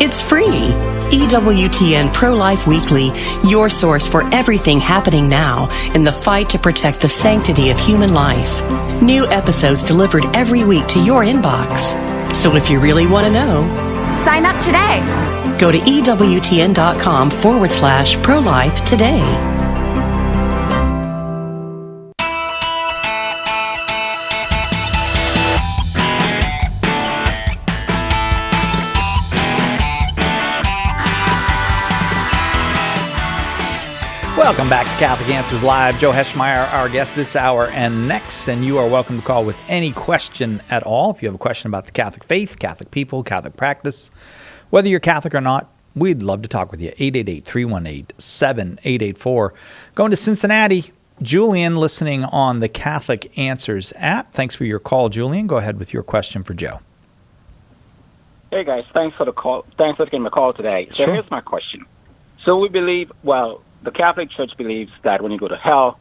It's free. EWTN Pro-Life Weekly, your source for everything happening now in the fight to protect the sanctity of human life. New episodes delivered every week to your inbox. So if you really want to know, sign up today. Go to EWTN.com/pro-life today. Welcome back to Catholic Answers Live. Joe Heschmeyer, our guest this hour and next, and you are welcome to call with any question at all. If you have a question about the Catholic faith, Catholic people, Catholic practice, whether you're Catholic or not, we'd love to talk with you. 888-318-7884. Going to Cincinnati, Julian, listening on the Catholic Answers app. Thanks for your call, Julian. Go ahead with your question for Joe. Hey, guys. Thanks for the call. Thanks for taking the call today. So Sure. Here's my question. So we believe, the Catholic Church believes that when you go to hell,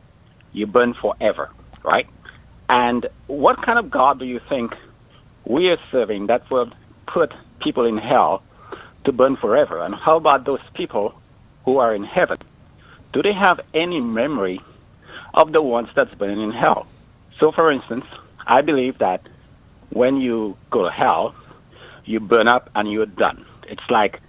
you burn forever, right? And what kind of God do you think we are serving that will put people in hell to burn forever? And how about those people who are in heaven? Do they have any memory of the ones that's burning in hell? So, for instance, I believe that when you go to hell, you burn up and you're done. It's like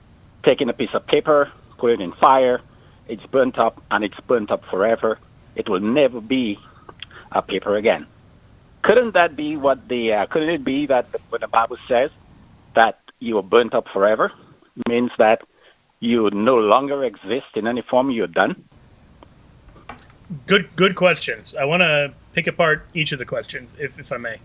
taking a piece of paper, put it in fire, it's burnt up, and it's burnt up forever. It will never be a paper again. Couldn't that be couldn't it be that when the Bible says that you are burnt up forever, means that you no longer exist in any form, you're done? Good questions. I want to pick apart each of the questions, if I may.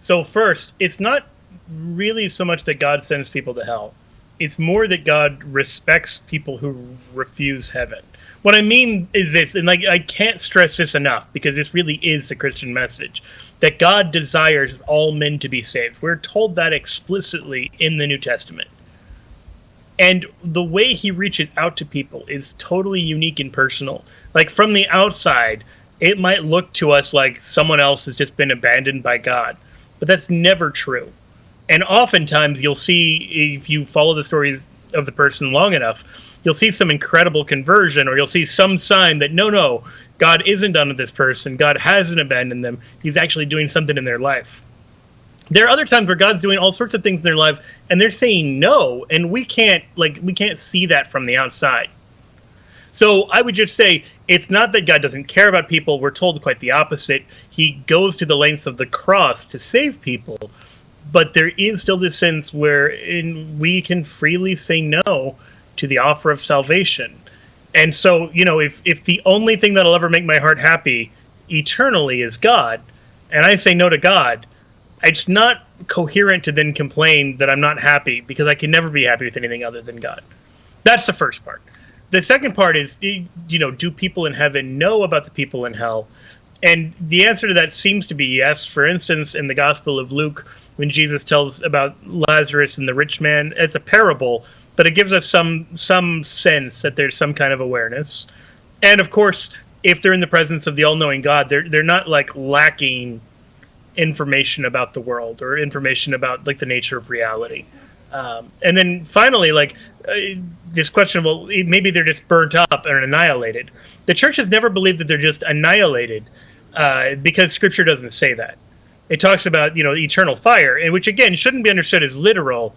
So first, it's not really so much that God sends people to hell. It's more that God respects people who refuse heaven. What I mean is this, and I can't stress this enough, because this really is the Christian message, that God desires all men to be saved. We're told that explicitly in the New Testament. And the way he reaches out to people is totally unique and personal. Like, from the outside, it might look to us like someone else has just been abandoned by God. But that's never true. And oftentimes you'll see, if you follow the story of the person long enough, you'll see some incredible conversion, or you'll see some sign that, no, God isn't done with this person. God hasn't abandoned them. He's actually doing something in their life. There are other times where God's doing all sorts of things in their life, and they're saying no, and we can't see that from the outside. So I would just say, it's not that God doesn't care about people. We're told quite the opposite. He goes to the lengths of the cross to save people. But there is still this sense where we can freely say no to the offer of salvation. And so, if the only thing that'll ever make my heart happy eternally is God, and I say no to God, it's not coherent to then complain that I'm not happy, because I can never be happy with anything other than God. That's the first part. The second part is, do people in heaven know about the people in hell? And the answer to that seems to be yes. For instance, in the Gospel of Luke, when Jesus tells about Lazarus and the rich man, it's a parable, but it gives us some sense that there's some kind of awareness. And of course, if they're in the presence of the all-knowing God, they're not like lacking information about the world or information about like the nature of reality. And then finally, this question of, well, maybe they're just burnt up and annihilated. The church has never believed that they're just annihilated, because Scripture doesn't say that. It talks about eternal fire, and which again shouldn't be understood as literal,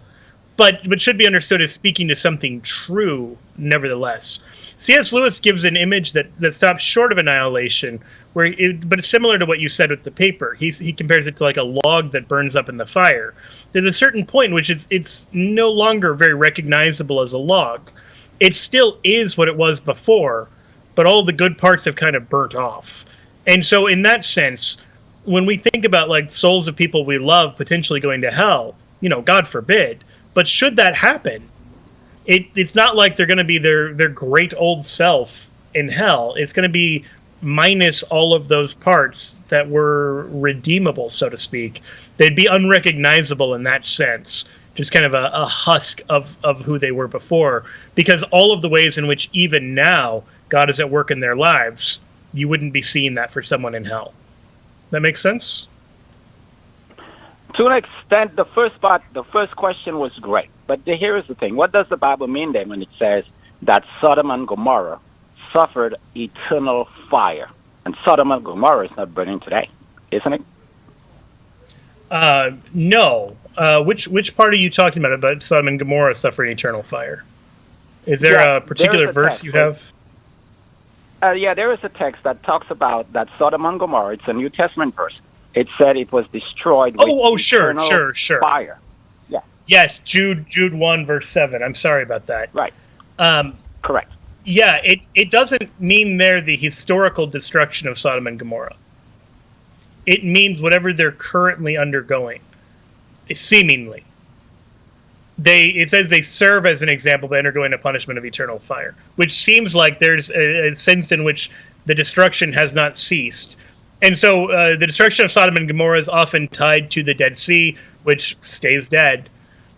but should be understood as speaking to something true nevertheless. C.S. Lewis gives an image that stops short of annihilation, but it's similar to what you said with the paper. He compares it to like a log that burns up in the fire. There's a certain point in which it's no longer very recognizable as a log. It still is what it was before, but all the good parts have kind of burnt off. And so in that sense, when we think about like souls of people we love potentially going to hell, God forbid, but should that happen, it's not like they're going to be their great old self in hell. It's going to be minus all of those parts that were redeemable, so to speak. They'd be unrecognizable in that sense, just kind of a husk of who they were before, because all of the ways in which even now God is at work in their lives, you wouldn't be seeing that for someone in hell. That makes sense? To an extent, the first question was great. But here is the thing. What does the Bible mean then when it says that Sodom and Gomorrah suffered eternal fire? And Sodom and Gomorrah is not burning today, isn't it? No. Which part are you talking about Sodom and Gomorrah suffering eternal fire? Is there a particular verse you have? There is a text that talks about that Sodom and Gomorrah. It's a New Testament verse. It said it was destroyed with eternal fire. Yeah. Yes, Jude 1, verse 7. I'm sorry about that. Right. Correct. Yeah, it doesn't mean there the historical destruction of Sodom and Gomorrah. It means whatever they're currently undergoing, seemingly. It says they serve as an example by undergoing a punishment of eternal fire, which seems like there's a sense in which the destruction has not ceased. And so the destruction of Sodom and Gomorrah is often tied to the Dead Sea, which stays dead.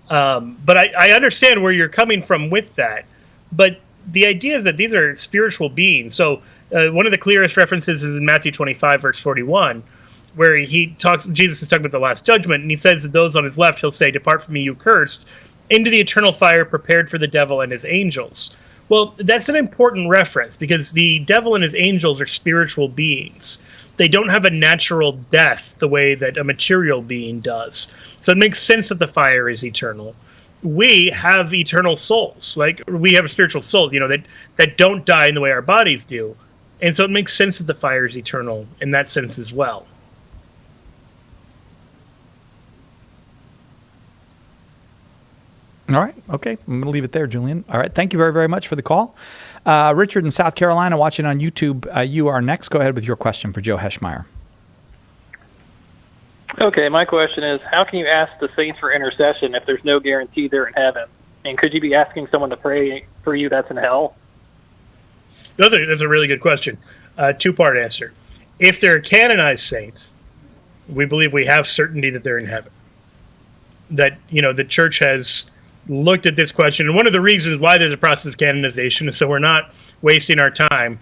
But I understand where you're coming from with that. But the idea is that these are spiritual beings. So one of the clearest references is in Matthew 25, verse 41, where Jesus is talking about the Last Judgment, and he says that those on his left, he'll say, "Depart from me, you cursed, into the eternal fire prepared for the devil and his angels." Well, that's an important reference, because the devil and his angels are spiritual beings. They don't have a natural death the way that a material being does. So it makes sense that the fire is eternal. We have eternal souls. Like, we have a spiritual soul, that don't die in the way our bodies do. And so it makes sense that the fire is eternal in that sense as well. All right. Okay. I'm going to leave it there, Julian. All right. Thank you very, very much for the call. Richard in South Carolina watching on YouTube. You are next. Go ahead with your question for Joe Heschmeyer. Okay. My question is, how can you ask the saints for intercession if there's no guarantee they're in heaven? And could you be asking someone to pray for you that's in hell? That's a really good question. Two-part answer. If they're canonized saints, we believe we have certainty that they're in heaven. That, the church has looked at this question, and one of the reasons why there's a process of canonization is so we're not wasting our time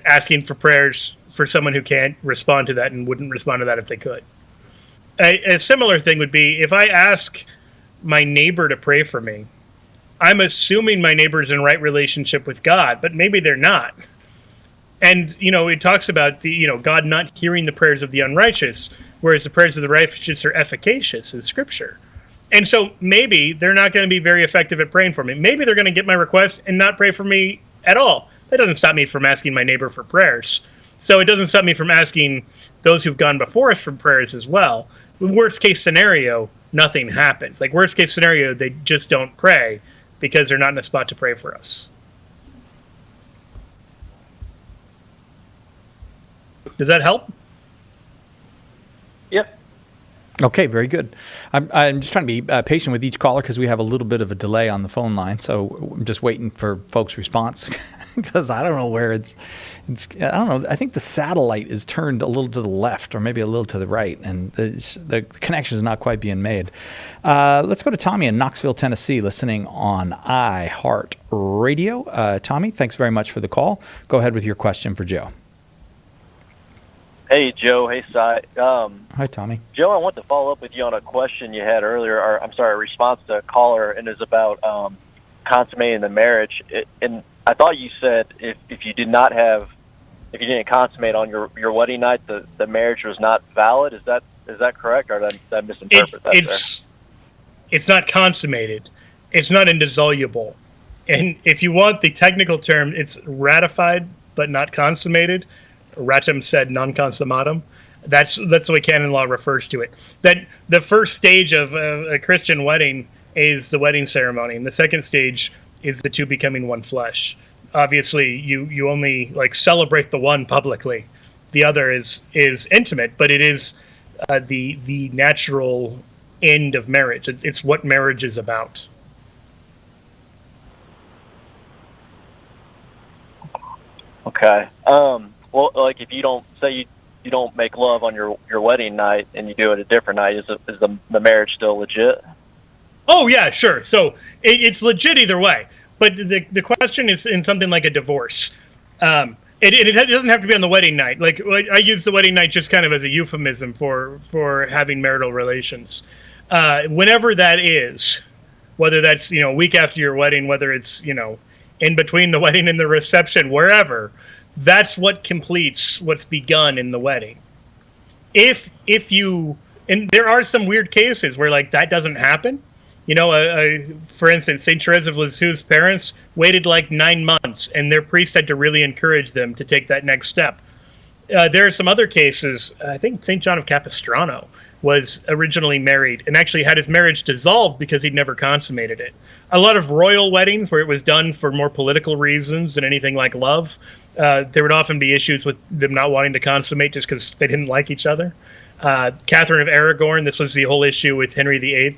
asking for prayers for someone who can't respond to that and wouldn't respond to that if they could. A similar thing would be if I ask my neighbor to pray for me, I'm assuming my neighbor's in right relationship with God, but maybe they're not. And, it talks about God not hearing the prayers of the unrighteous, whereas the prayers of the righteous are efficacious in Scripture. And so maybe they're not going to be very effective at praying for me. Maybe they're going to get my request and not pray for me at all. That doesn't stop me from asking my neighbor for prayers. So it doesn't stop me from asking those who've gone before us for prayers as well. Worst case scenario, nothing happens. Like, worst case scenario, they just don't pray because they're not in a spot to pray for us. Does that help? Yep. Okay, very good. I'm just trying to be patient with each caller because we have a little bit of a delay on the phone line. So I'm just waiting for folks' response because I don't know where it's. I don't know. I think the satellite is turned a little to the left or maybe a little to the right, and the connection is not quite being made. Let's go to Tommy in Knoxville, Tennessee, listening on iHeart Radio. Tommy, thanks very much for the call. Go ahead with your question for Joe. Hey, Joe. Hey, Cy. Hi, Tommy. Joe, I want to follow up with you on a question you had earlier, or I'm sorry, a response to a caller, and it's about consummating the marriage. And I thought you said if you didn't consummate on your wedding night, the marriage was not valid. Is that correct, or did I misinterpret that? It's not consummated. It's not indissoluble. And if you want the technical term, it's ratified but not consummated. Ratum sed non consummatum. That's the way canon law refers to it. That the first stage of a Christian wedding is the wedding ceremony, and the second stage is the two becoming one flesh. Obviously, you only celebrate the one publicly. The other is intimate, but it is the natural end of marriage. It's what marriage is about. Okay. Well, if you don't say you don't make love on your wedding night and you do it a different night, is the marriage still legit? Oh yeah, sure. So it's legit either way. But the question is in something like a divorce. It doesn't have to be on the wedding night. I use the wedding night just kind of as a euphemism for having marital relations. Whenever that is, whether that's a week after your wedding, whether it's in between the wedding and the reception, wherever. That's what completes what's begun in the wedding. And there are some weird cases where that doesn't happen. For instance, St. Therese of Lisieux's parents waited 9 months, and their priest had to really encourage them to take that next step. There are some other cases. I think St. John of Capistrano was originally married and actually had his marriage dissolved because he'd never consummated it. A lot of royal weddings where it was done for more political reasons than anything like love. There would often be issues with them not wanting to consummate just because they didn't like each other. Catherine of Aragon, this was the whole issue with Henry VIII,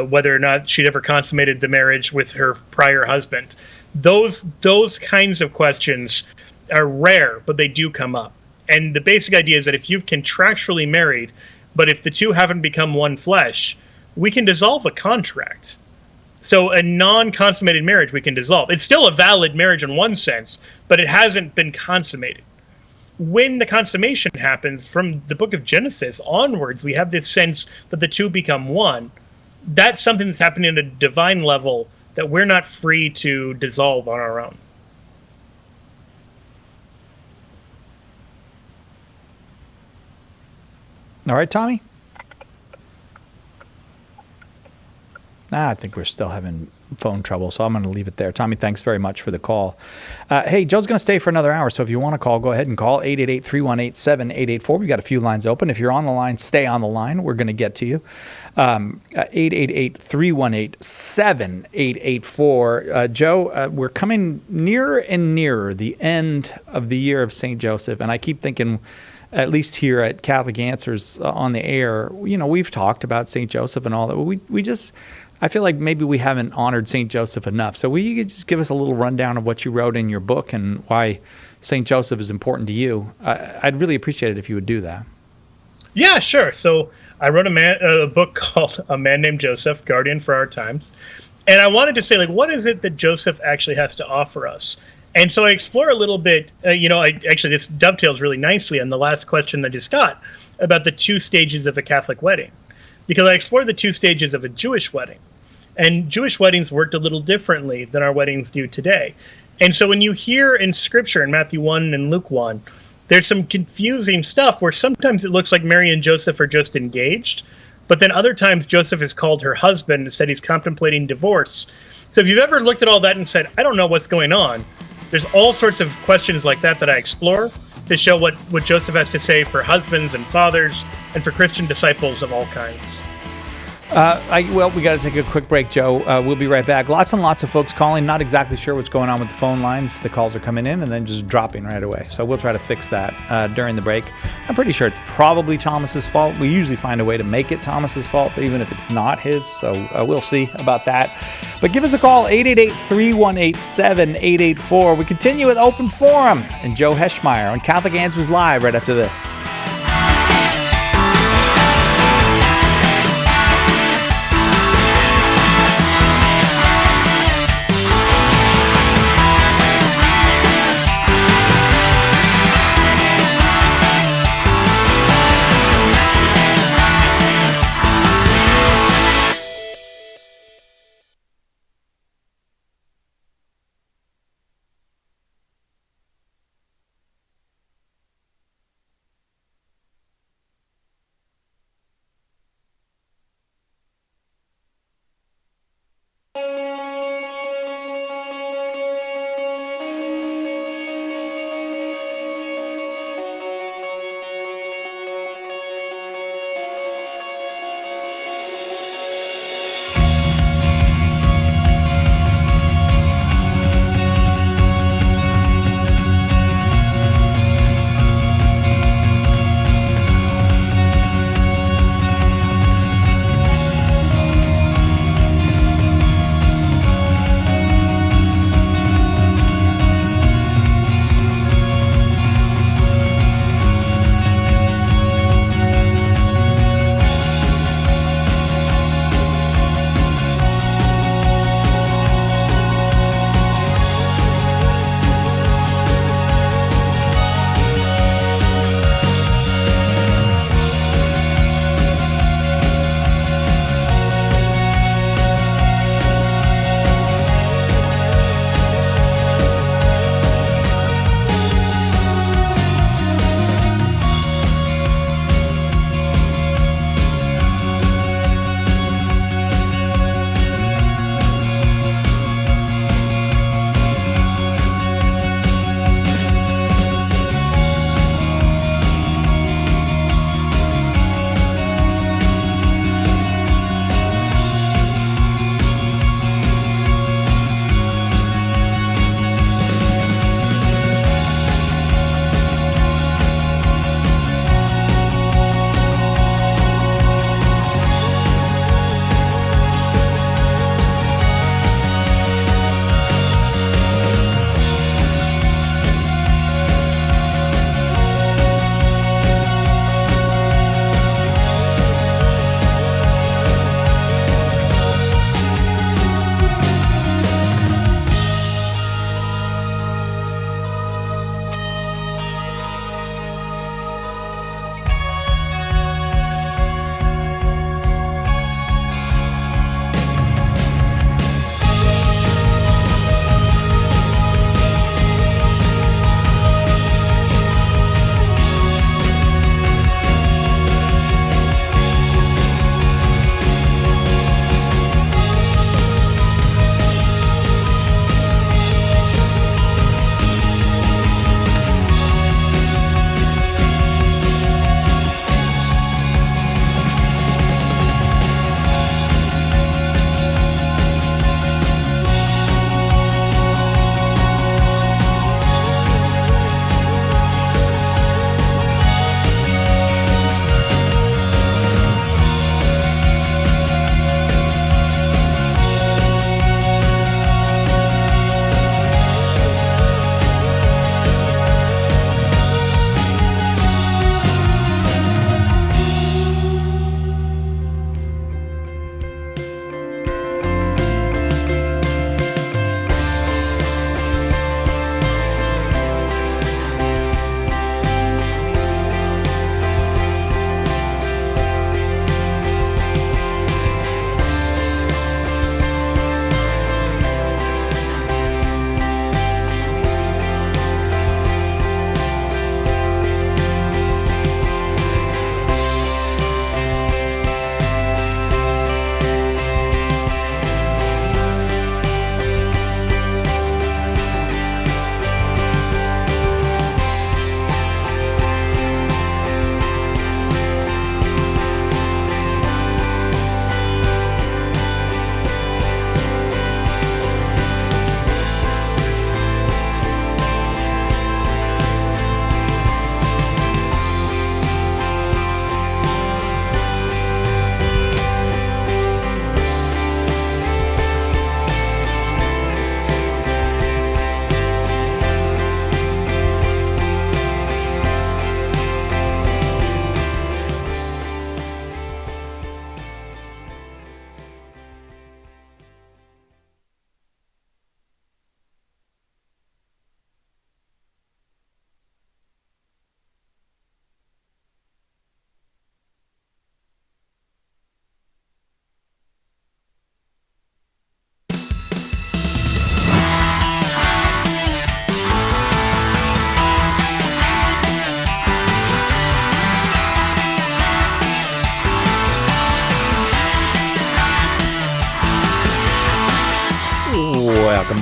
whether or not she'd ever consummated the marriage with her prior husband. Those kinds of questions are rare, but they do come up. And the basic idea is that if you've contractually married, but if the two haven't become one flesh, we can dissolve a contract. So a non-consummated marriage we can dissolve. It's still a valid marriage in one sense, but it hasn't been consummated. When the consummation happens, from the book of Genesis onwards, we have this sense that the two become one. That's something that's happening at a divine level that we're not free to dissolve on our own. All right, Tommy? I think we're still having phone trouble, so I'm going to leave it there. Tommy, thanks very much for the call. Hey, Joe's going to stay for another hour, so if you want to call, go ahead and call 888-318-7884. We've got a few lines open. If you're on the line, stay on the line. We're going to get to you. 888-318-7884. Joe, we're coming nearer and nearer the end of the year of St. Joseph, and I keep thinking, at least here at Catholic Answers on the air, we've talked about St. Joseph and all that. I feel like maybe we haven't honored St. Joseph enough. So will you just give us a little rundown of what you wrote in your book and why St. Joseph is important to you? I'd really appreciate it if you would do that. Yeah, sure. So I wrote a book called A Man Named Joseph, Guardian for Our Times. And I wanted to say, what is it that Joseph actually has to offer us? And so I explore a little bit, this dovetails really nicely on the last question I just got about the two stages of a Catholic wedding. Because I explore the two stages of a Jewish wedding. And Jewish weddings worked a little differently than our weddings do today. And so when you hear in Scripture, in Matthew 1 and Luke 1, there's some confusing stuff where sometimes it looks like Mary and Joseph are just engaged, but then other times Joseph is called her husband and said he's contemplating divorce. So if you've ever looked at all that and said, I don't know what's going on, there's all sorts of questions like that I explore to show what Joseph has to say for husbands and fathers and for Christian disciples of all kinds. We got to take a quick break, Joe. We'll be right back. Lots and lots of folks calling. Not exactly sure what's going on with the phone lines. The calls are coming in and then just dropping right away. So we'll try to fix that during the break. I'm pretty sure it's probably Thomas's fault. We usually find a way to make it Thomas's fault, even if it's not his. So we'll see about that. But give us a call, 888-318-7884. We continue with Open Forum and Joe Heschmeyer on Catholic Answers Live right after this.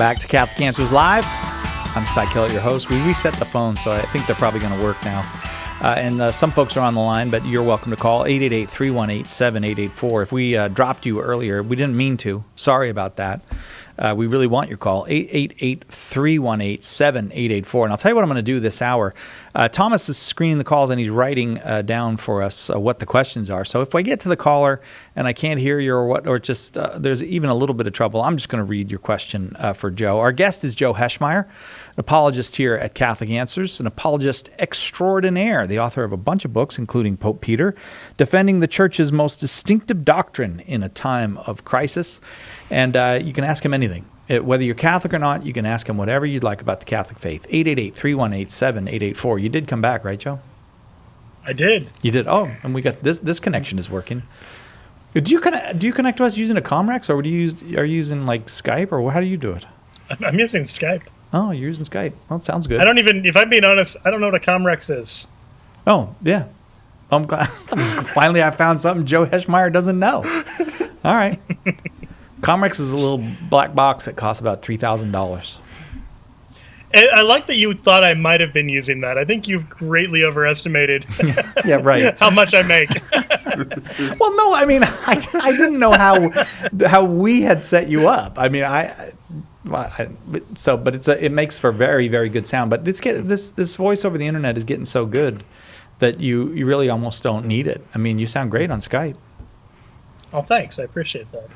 back to Catholic Answers Live. I'm Cy Kellett, your host. We reset the phone, so I think they're probably going to work now. And some folks are on the line, but you're welcome to call 888-318-7884. If we dropped you earlier, we didn't mean to. Sorry about that. We really want your call, 888-318-7884. And I'll tell you what I'm going to do this hour. Thomas is screening the calls, and he's writing down for us what the questions are. So if I get to the caller and I can't hear you or just there's even a little bit of trouble, I'm just going to read your question for Joe. Our guest is Joe Heschmeyer, an apologist here at Catholic Answers, an apologist extraordinaire, the author of a bunch of books, including Pope Peter, defending the Church's most distinctive doctrine in a time of crisis. And you can ask him anything. Whether you're Catholic or not, you can ask him whatever you'd like about the Catholic faith. 888-318-7884. You did come back, right, Joe? I did. You did? Oh, and we got this connection is working. Do you connect to us using a Comrex, or are you using like Skype, or how do you do it? I'm using Skype. Oh, you're using Skype. Well, it sounds good. I don't even, if I'm being honest, I don't know what a Comrex is. Oh, yeah. I'm glad. Finally, I found something Joe Heschmeyer doesn't know. All right. Comrex is a little black box that costs about $3,000. I like that you thought I might have been using that. I think you've greatly overestimated yeah, right. how much I make. Well, no, I mean, I didn't know how we had set you up. I mean, but it makes for very, very good sound. But this voice over the internet is getting so good that you really almost don't need it. I mean, you sound great on Skype. Oh, thanks. I appreciate that.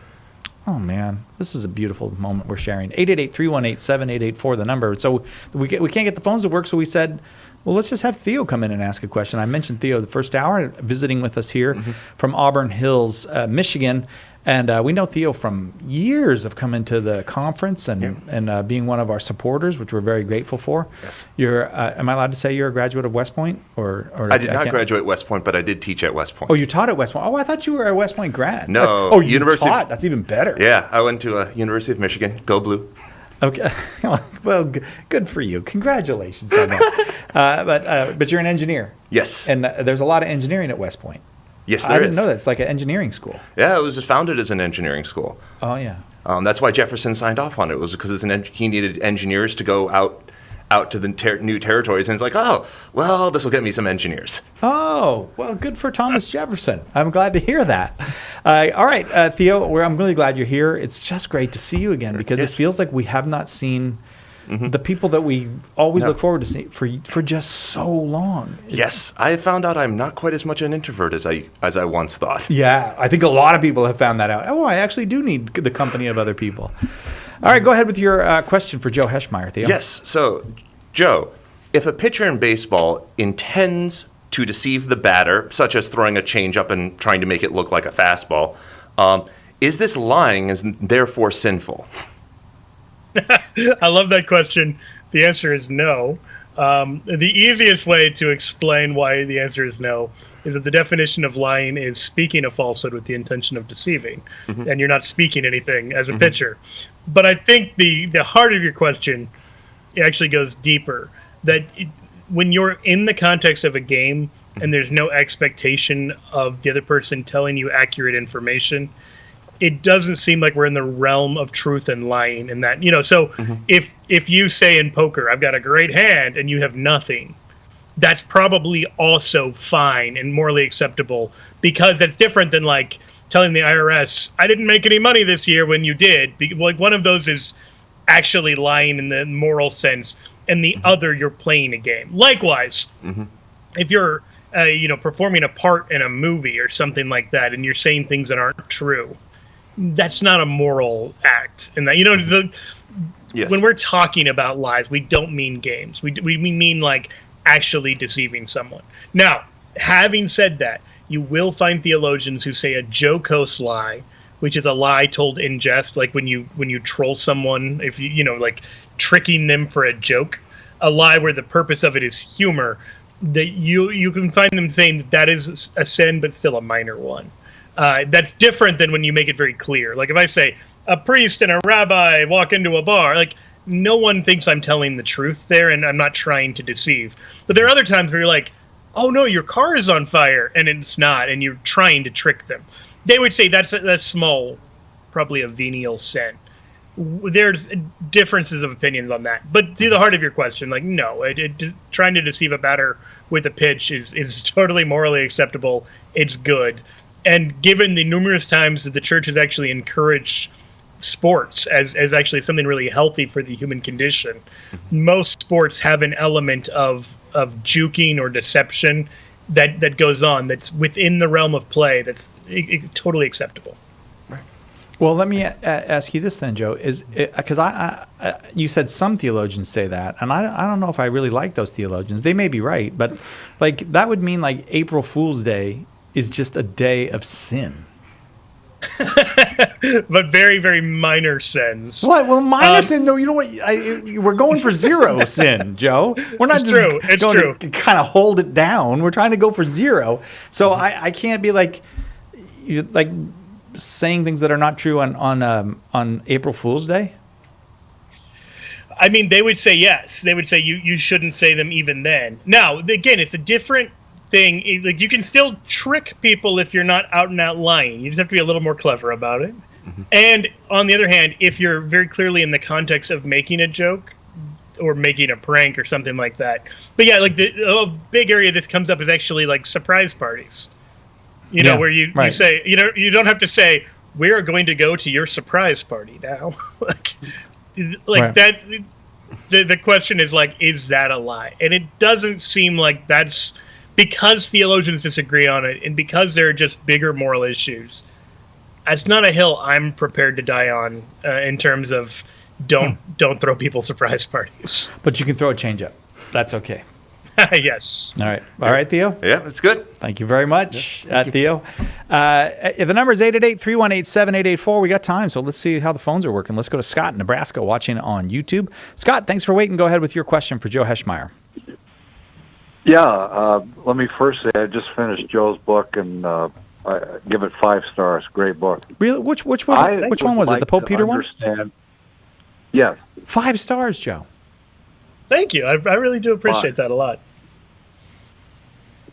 Oh, man. This is a beautiful moment we're sharing. 888-318-7884, the number. So we can't get the phones to work, so we said, well, let's just have Theo come in and ask a question. I mentioned Theo the first hour, visiting with us here from Auburn Hills, Michigan. And we know Theo from years of coming to the conference and being one of our supporters, which we're very grateful for. Yes. You're, am I allowed to say you're a graduate of West Point? Or I did not graduate West Point, but I did teach at West Point. Oh, you taught at West Point. Oh, I thought you were a West Point grad. No. Oh, you taught. That's even better. Yeah, I went to University of Michigan. Go Blue. Okay. Well, good for you. Congratulations on that. But you're an engineer. Yes. And there's a lot of engineering at West Point. Yes, there is. I didn't know that. It's like an engineering school. Yeah, it was just founded as an engineering school. Oh, yeah. That's why Jefferson signed off on it. It was because he needed engineers to go out to the new territories. And it's like, oh, well, this will get me some engineers. Oh, well, good for Thomas Jefferson. I'm glad to hear that. All right, Theo, I'm really glad you're here. It's just great to see you again because it feels like we have not seen the people that we always look forward to seeing for just so long. Yes, I found out I'm not quite as much an introvert as I once thought. Yeah, I think a lot of people have found that out. Oh, I actually do need the company of other people. All right, go ahead with your question for Joe Heschmeyer, Theo. Yes, so, Joe, if a pitcher in baseball intends to deceive the batter, such as throwing a changeup and trying to make it look like a fastball, is this lying and therefore sinful? I love that question. The answer is no. The easiest way to explain why the answer is no is that the definition of lying is speaking a falsehood with the intention of deceiving, and you're not speaking anything as a pitcher. But I think the heart of your question actually goes deeper, that when you're in the context of a game and there's no expectation of the other person telling you accurate information, it doesn't seem like we're in the realm of truth and lying in that, so if you say in poker, I've got a great hand and you have nothing, that's probably also fine and morally acceptable, because that's different than like telling the IRS, I didn't make any money this year when you did. Like one of those is actually lying in the moral sense, and the other, you're playing a game. Likewise, if you're performing a part in a movie or something like that, and you're saying things that aren't true, that's not a moral act. And that when we're talking about lies, we don't mean games. We mean like actually deceiving someone. Now, having said that, you will find theologians who say a jocose lie, which is a lie told in jest, like when you troll someone, if like tricking them for a joke, a lie where the purpose of it is humor, that you can find them saying that is a sin, but still a minor one. That's different than when you make it very clear. Like if I say a priest and a rabbi walk into a bar, like no one thinks I'm telling the truth there, and I'm not trying to deceive. But there are other times where you're like, oh no, your car is on fire, and it's not, and you're trying to trick them. They would say that's small, probably a venial sin. there's differences of opinions on that. But to the heart of your question, like, no, trying to deceive a batter with a pitch is totally morally acceptable. It's good. And given the numerous times that the church has actually encouraged sports as actually something really healthy for the human condition, most sports have an element of juking or deception that goes on that's within the realm of play that's totally acceptable. Well, let me ask you this then, Joe. Is because you said some theologians say that, and I don't know if I really like those theologians. They may be right, but like that would mean like April Fool's Day is just a day of sin. But very, very minor sins. What? Well, minor sin, though. You know what? We're going for zero sin, Joe. We're not just going to kind of hold it down. We're trying to go for zero. So I can't be like saying things that are not true on April Fool's Day. I mean, they would say yes. They would say you shouldn't say them even then. Now, again, it's a different thing. Like, you can still trick people if you're not out and out lying. You just have to be a little more clever about it. Mm-hmm. And on the other hand, if you're very clearly in the context of making a joke or making a prank or something like that. But yeah, like a big area this comes up is actually like surprise parties. You know, where you say, you don't have to say, we are going to go to your surprise party now. That. The question is like, is that a lie? And it doesn't seem like that's because theologians disagree on it, and because there are just bigger moral issues. It's not a hill I'm prepared to die on in terms of don't throw people surprise parties. But you can throw a change up. That's okay. Yes. All right, Theo? Yeah, that's good. Thank you very much, Theo. The number is 888-318-7884. We got time, so let's see how the phones are working. Let's go to Scott in Nebraska watching on YouTube. Scott, thanks for waiting. Go ahead with your question for Joe Heschmeyer. Yeah, let me first say I just finished Joe's book and I give it 5 stars. Great book. Really? Which one? Which one was it? The Pope Peter one? Yes. 5 stars, Joe. Thank you. I really do appreciate that a lot.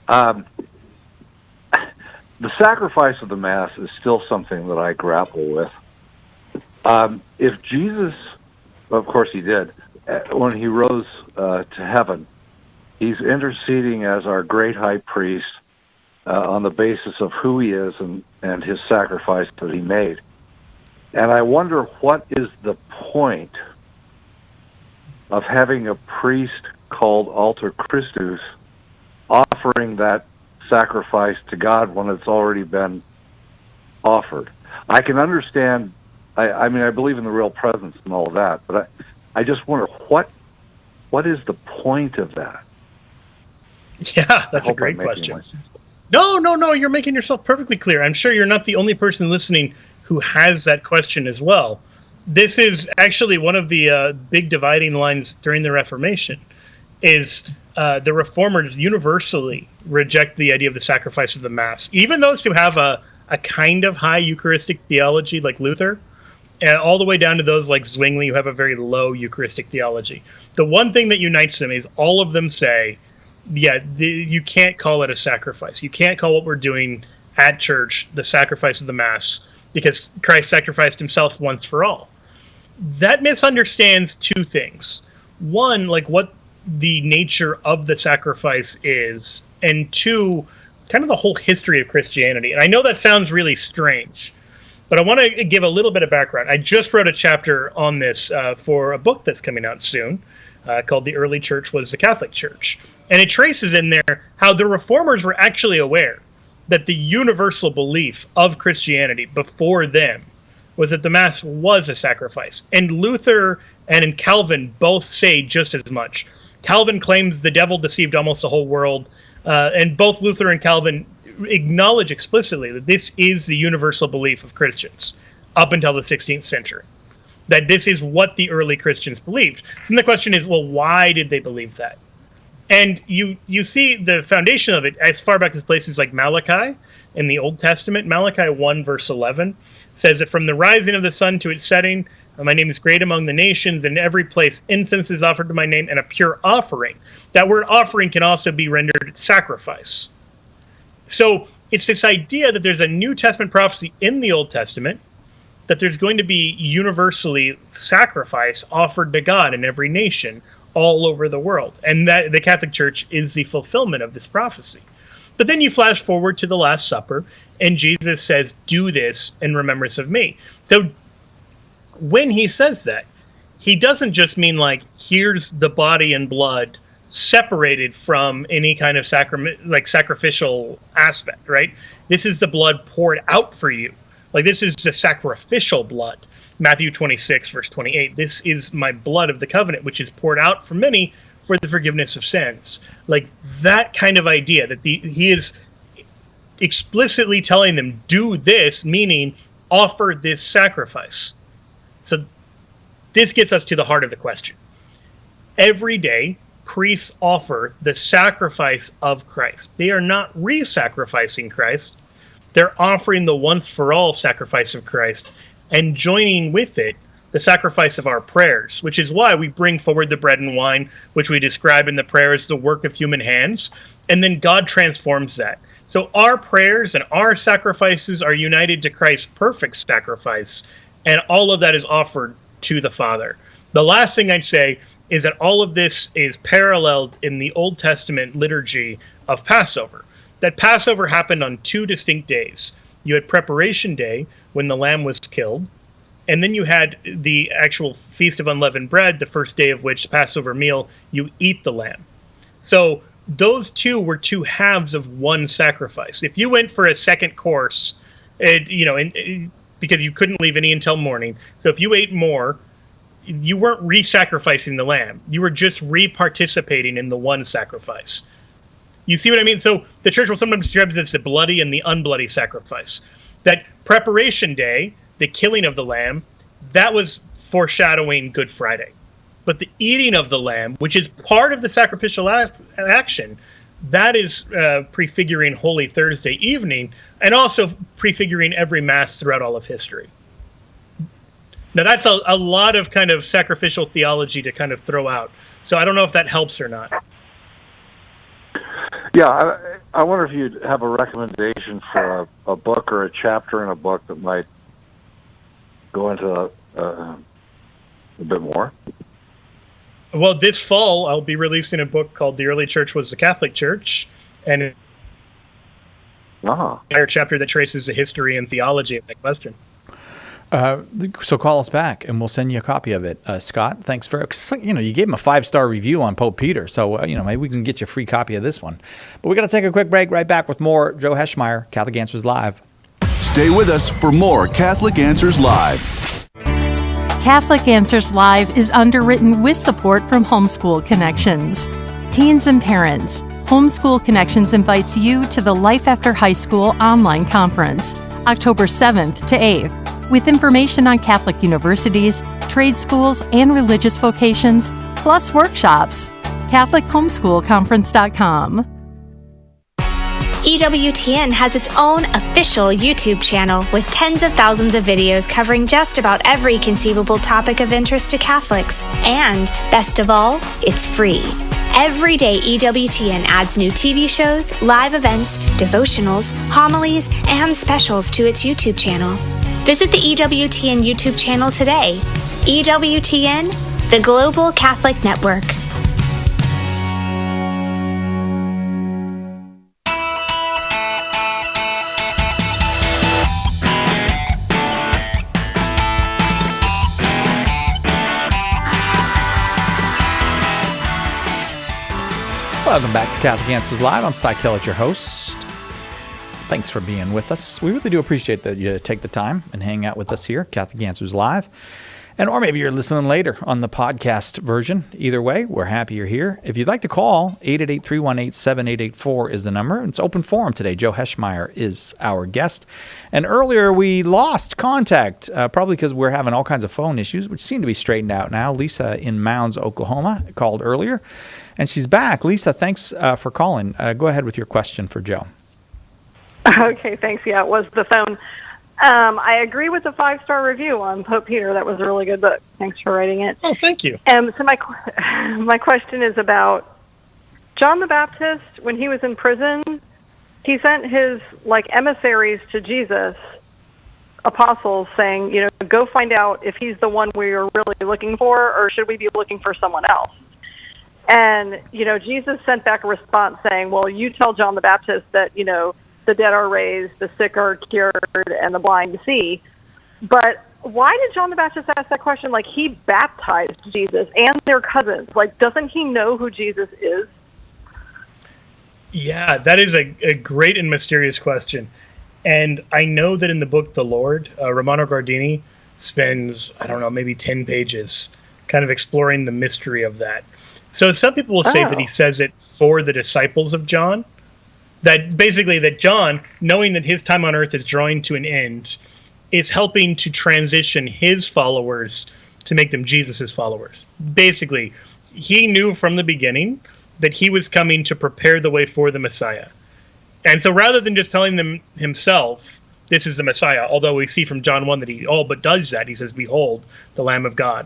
The sacrifice of the Mass is still something that I grapple with. If Jesus, of course he did, when he rose to heaven, he's interceding as our great high priest on the basis of who he is and his sacrifice that he made. And I wonder, what is the point of having a priest called Alter Christus offering that sacrifice to God when it's already been offered? I can understand, I mean, I believe in the real presence and all of that, but I just wonder, what is the point of that? Yeah, that's a great question. No, you're making yourself perfectly clear. I'm sure you're not the only person listening who has that question as well. This is actually one of the big dividing lines during the Reformation, is the Reformers universally reject the idea of the sacrifice of the Mass. Even those who have a kind of high Eucharistic theology, like Luther, all the way down to those like Zwingli, who have a very low Eucharistic theology. The one thing that unites them is all of them say, you can't call it a sacrifice. You can't call what we're doing at church the sacrifice of the Mass, because Christ sacrificed himself once for all. That misunderstands 2 things. One, like what the nature of the sacrifice is, and 2, kind of the whole history of Christianity. And I know that sounds really strange, but I want to give a little bit of background. I just wrote a chapter on this for a book that's coming out soon called The Early Church Was the Catholic Church. And it traces in there how the Reformers were actually aware that the universal belief of Christianity before them was that the Mass was a sacrifice. And Luther and Calvin both say just as much. Calvin claims the devil deceived almost the whole world, and both Luther and Calvin acknowledge explicitly that this is the universal belief of Christians up until the 16th century, that this is what the early Christians believed. So the question is, well, why did they believe that? And you see the foundation of it as far back as places like Malachi in the Old Testament. Malachi 1 verse 11 says that from the rising of the sun to its setting, my name is great among the nations, and in every place incense is offered to my name, and a pure offering. That word offering can also be rendered sacrifice. So it's this idea that there's a New Testament prophecy in the Old Testament that there's going to be universally sacrifice offered to God in every nation all over the world. And that the Catholic Church is the fulfillment of this prophecy. But then you flash forward to the Last Supper, and Jesus says, do this in remembrance of me. So when he says that, he doesn't just mean like, here's the body and blood separated from any kind of sacrificial aspect, right? This is the blood poured out for you. Like, this is the sacrificial blood. Matthew 26, verse 28. This is my blood of the covenant, which is poured out for many for the forgiveness of sins. Like, that kind of idea that he is explicitly telling them, do this, meaning offer this sacrifice. So this gets us to the heart of the question. Every day, priests offer the sacrifice of Christ. They are not re-sacrificing Christ. They're offering the once-for-all sacrifice of Christ and joining with it the sacrifice of our prayers, which is why we bring forward the bread and wine, which we describe in the prayer as the work of human hands, and then God transforms that. So our prayers and our sacrifices are united to Christ's perfect sacrifice, and all of that is offered to the Father. The last thing I'd say is that all of this is paralleled in the Old Testament liturgy of Passover. That Passover happened on two distinct days. You had Preparation Day, when the lamb was killed, and then you had the actual Feast of Unleavened Bread, the first day of which, Passover meal, you eat the lamb. So those two were two halves of one sacrifice. If you went for a second course, because you couldn't leave any until morning, so if you ate more, you weren't re-sacrificing the lamb. You were just re-participating in the one sacrifice. You see what I mean? So the church will sometimes describe it as the bloody and the unbloody sacrifice. That Preparation Day, the killing of the lamb, that was foreshadowing Good Friday. But the eating of the lamb, which is part of the sacrificial action, that is prefiguring Holy Thursday evening, and also prefiguring every Mass throughout all of history. Now, that's a lot of kind of sacrificial theology to kind of throw out. So I don't know if that helps or not. Yeah, I wonder if you'd have a recommendation for a book or a chapter in a book that might go into a bit more. Well, this fall, I'll be releasing a book called The Early Church Was the Catholic Church, and an entire chapter that traces the history and theology of that question. So call us back, and we'll send you a copy of it. Scott, thanks for you gave him a 5-star review on Pope Peter, so maybe we can get you a free copy of this one. But we got to take a quick break. Right back with more Joe Heschmeyer, Catholic Answers Live. Stay with us for more Catholic Answers Live. Catholic Answers Live is underwritten with support from Homeschool Connections. Teens and parents, Homeschool Connections invites you to the Life After High School online conference, October 7th to 8th. With information on Catholic universities, trade schools, and religious vocations, plus workshops. CatholicHomeschoolConference.com. EWTN has its own official YouTube channel with tens of thousands of videos covering just about every conceivable topic of interest to Catholics. And, best of all, it's free. Every day, EWTN adds new TV shows, live events, devotionals, homilies, and specials to its YouTube channel. Visit the EWTN YouTube channel today. EWTN, the Global Catholic Network. Welcome back to Catholic Answers Live. I'm Cy Kellett, your host. Thanks for being with us. We really do appreciate that you take the time and hang out with us here, Catholic Answers Live. Or maybe you're listening later on the podcast version. Either way, we're happy you're here. If you'd like to call, 888-318-7884 is the number. It's open forum today. Joe Heschmeyer is our guest. And earlier we lost contact, probably because we're having all kinds of phone issues, which seem to be straightened out now. Lisa in Mounds, Oklahoma, called earlier, and she's back. Lisa, thanks for calling. Go ahead with your question for Joe. Okay, thanks. Yeah, it was the phone. I agree with the 5-star review on Pope Peter. That was a really good book. Thanks for writing it. Oh, thank you. So my question is about John the Baptist. When he was in prison, he sent his emissaries to Jesus apostles saying, go find out if he's the one we're really looking for, or should we be looking for someone else? And, Jesus sent back a response saying, well, you tell John the Baptist that, the dead are raised, the sick are cured, and the blind see. But why did John the Baptist ask that question? Like, he baptized Jesus and their cousins. Like, doesn't he know who Jesus is? Yeah, that is a great and mysterious question. And I know that in the book The Lord, Romano Guardini spends, I don't know, maybe 10 pages kind of exploring the mystery of that. So some people will say that he says it for the disciples of John, that basically that John, knowing that his time on earth is drawing to an end, is helping to transition his followers to make them Jesus's followers. Basically, he knew from the beginning that he was coming to prepare the way for the Messiah. And so rather than just telling them himself, this is the Messiah, although we see from John 1 that he all but does that. He says, behold, the Lamb of God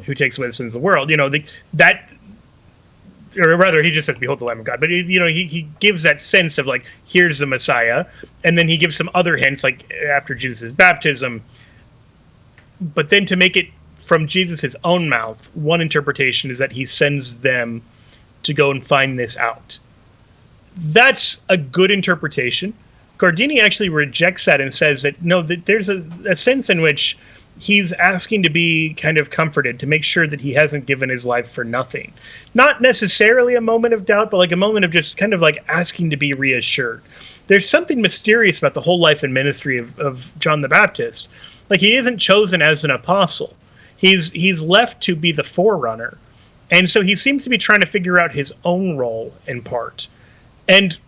who takes away the sins of the world. Or rather, he just says, behold, the Lamb of God. But, he gives that sense of, like, here's the Messiah. And then he gives some other hints, like after Jesus' baptism. But then to make it from Jesus' own mouth, one interpretation is that he sends them to go and find this out. That's a good interpretation. Guardini actually rejects that and says that, no, that there's a sense in which he's asking to be kind of comforted, to make sure that he hasn't given his life for nothing. Not necessarily a moment of doubt, but like a moment of just kind of like asking to be reassured. There's something mysterious about the whole life and ministry of John the Baptist. Like, he isn't chosen as an apostle. He's left to be the forerunner. And so he seems to be trying to figure out his own role in part. And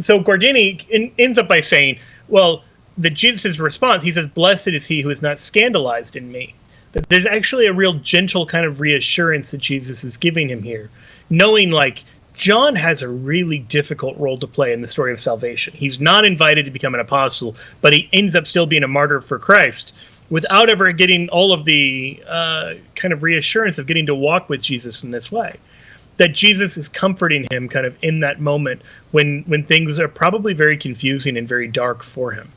so Guardini ends up by saying, well, that Jesus' response, he says, blessed is he who is not scandalized in me. That there's actually a real gentle kind of reassurance that Jesus is giving him here, knowing, like, John has a really difficult role to play in the story of salvation. He's not invited to become an apostle, but he ends up still being a martyr for Christ without ever getting all of the kind of reassurance of getting to walk with Jesus in this way. That Jesus is comforting him kind of in that moment when things are probably very confusing and very dark for him.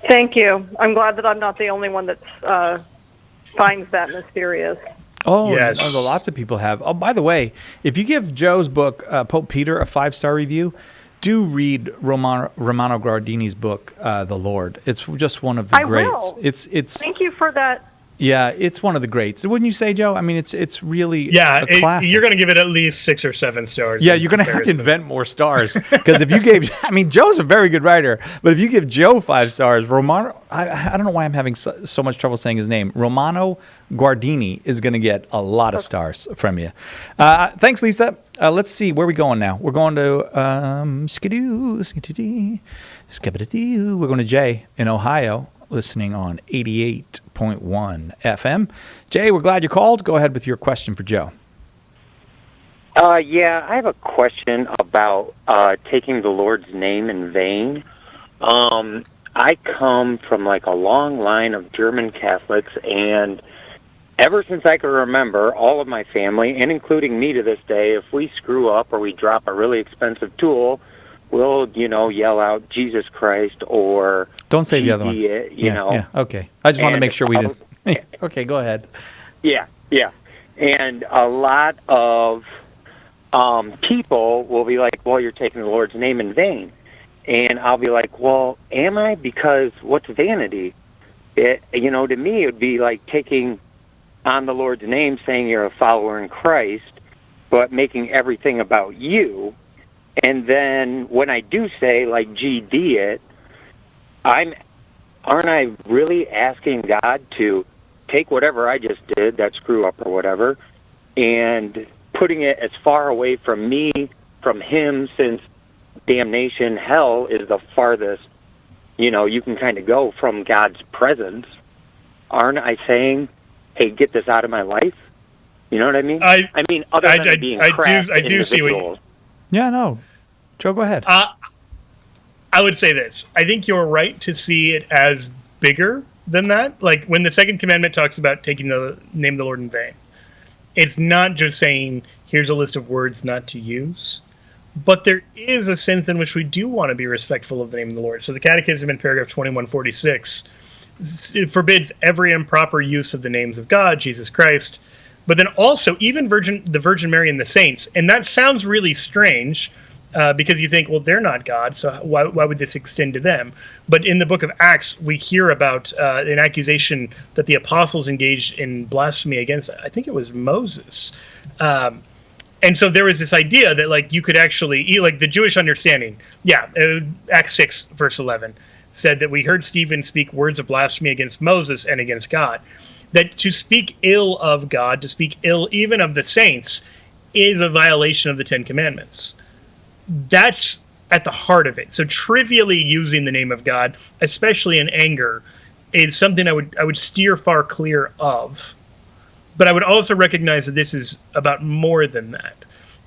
Thank you. I'm glad that I'm not the only one that finds that mysterious. Oh, yes. Lots of people have. Oh, by the way, if you give Joe's book, Pope Peter, a 5-star review, do read Romano Guardini's book, The Lord. It's just one of the greats. Will. It's. Thank you for that. Yeah, it's one of the greats. Wouldn't you say, Joe? I mean, it's really a classic. You're going to give it at least 6 or 7 stars. Yeah, you're going to have to invent more stars. Because if you gave, Joe's a very good writer, but if you give Joe 5 stars, Romano, I don't know why I'm having so much trouble saying his name. Romano Guardini is going to get a lot of stars from you. Thanks, Lisa. Let's see, where are we going now? We're going to we're going to Jay in Ohio, listening on 88.1 FM. Jay, we're glad you called. Go ahead with your question for Joe. Yeah, I have a question about taking the Lord's name in vain. I come from like a long line of German Catholics, and ever since I can remember, all of my family, and including me to this day, if we screw up or we drop a really expensive tool, we'll, yell out Jesus Christ or don't say the other one. Yeah, okay. I just want to make sure we didn't. Okay, go ahead. Yeah. And a lot of people will be like, well, you're taking the Lord's name in vain. And I'll be like, well, am I? Because what's vanity? To me, it would be like taking on the Lord's name, saying you're a follower in Christ, but making everything about you. And then when I do say, like, GD it, aren't I really asking God to take whatever I just did, that screw up or whatever, and putting it as far away from me, from him, since damnation, hell is the farthest, you can kind of go from God's presence. Aren't I saying, hey, get this out of my life? You know what I mean? I mean, other than being crass I do see what you... Yeah, no. Joe, go ahead. I would say this. I think you're right to see it as bigger than that. Like, when the second commandment talks about taking the name of the Lord in vain, it's not just saying, here's a list of words not to use, but there is a sense in which we do want to be respectful of the name of the Lord. So the Catechism in paragraph 2146 it forbids every improper use of the names of God, Jesus Christ, but then also even the Virgin Mary and the saints. And that sounds really strange because you think, well, they're not God, so why would this extend to them? But in the book of Acts, we hear about an accusation that the apostles engaged in blasphemy against, I think it was Moses. And so there was this idea that, like, you could actually, like, the Jewish understanding, Acts 6, verse 11, said that we heard Stephen speak words of blasphemy against Moses and against God. That to speak ill of God, to speak ill even of the saints, is a violation of the Ten Commandments. That's at the heart of it. So trivially using the name of God, especially in anger, is something I would steer far clear of. But I would also recognize that this is about more than that.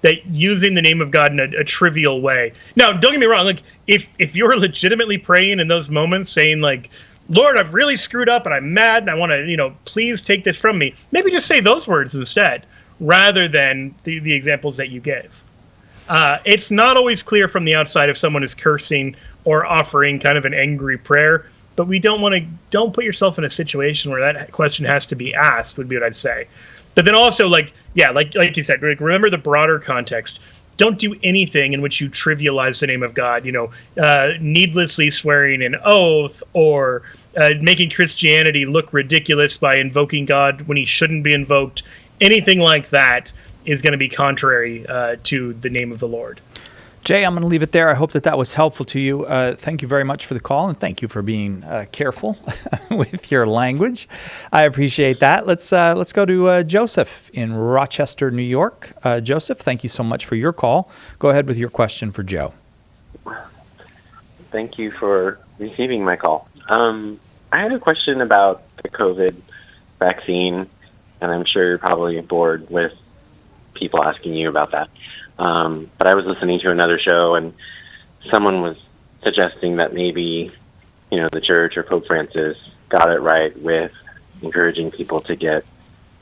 That using the name of God in a trivial way. Now, don't get me wrong. Like, if you're legitimately praying in those moments, saying like, "Lord, I've really screwed up and I'm mad and I want to, please take this from me," maybe just say those words instead, rather than the examples that you gave. It's not always clear from the outside if someone is cursing or offering kind of an angry prayer, but don't put yourself in a situation where that question has to be asked, would be what I'd say. But then also, like you said, remember the broader context. Don't do anything in which you trivialize the name of God, needlessly swearing an oath or making Christianity look ridiculous by invoking God when he shouldn't be invoked. Anything like that is going to be contrary to the name of the Lord. Jay, I'm going to leave it there. I hope that was helpful to you. Thank you very much for the call, and thank you for being careful with your language. I appreciate that. Let's go to Joseph in Rochester, New York. Joseph, thank you so much for your call. Go ahead with your question for Joe. Thank you for receiving my call. I had a question about the COVID vaccine, and I'm sure you're probably bored with people asking you about that. But I was listening to another show, and someone was suggesting that maybe, the church or Pope Francis got it right with encouraging people to get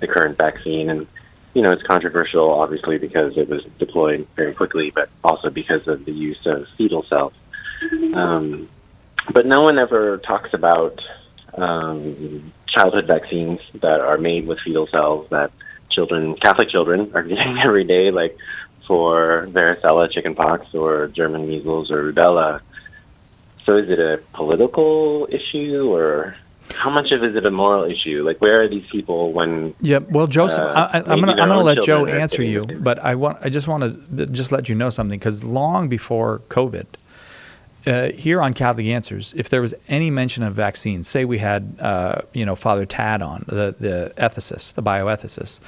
the current vaccine. And, it's controversial, obviously, because it was deployed very quickly, but also because of the use of fetal cells. But no one ever talks about childhood vaccines that are made with fetal cells that Catholic children are getting every day, like for varicella, chickenpox, or German measles or rubella. So is it a political issue, or how much of it is it a moral issue? Like, where are these people when? Yeah, well, Joseph, I'm gonna let Joe answer you, but I just want to let you know something, because long before COVID, here on Catholic Answers, if there was any mention of vaccines, say we had Father Tad on, the ethicist, the bioethicist,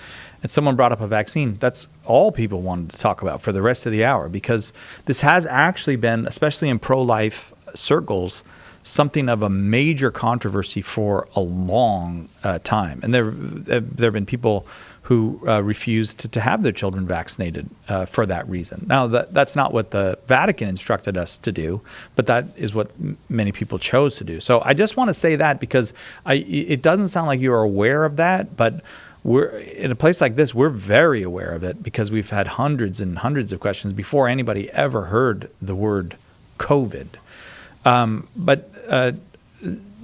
and someone brought up a vaccine, that's all people wanted to talk about for the rest of the hour, because this has actually been, especially in pro-life circles, something of a major controversy for a long time. And there have been people who refused to have their children vaccinated for that reason. Now, that's not what the Vatican instructed us to do, but that is what many people chose to do. So I just want to say that, because it doesn't sound like you're aware of that, but we're in a place like this, we're very aware of it, because we've had hundreds and hundreds of questions before anybody ever heard the word COVID.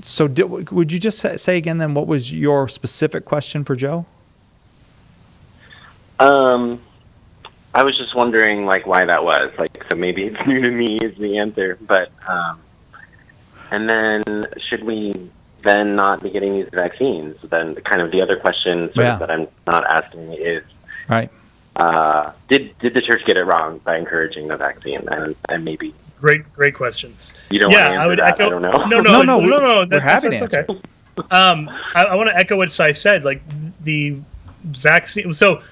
So would you just say again then, what was your specific question for Joe? I was just wondering, why that was. So maybe it's new to me is the answer. But, and then should we then not be getting these vaccines? Then kind of the other question that I'm not asking is, right? Did the church get it wrong by encouraging the vaccine? And maybe... Great questions. You don't want to answer that? I don't know. No. We're happy to answer. Okay. I want to echo what Sai said. Like, the vaccine. So,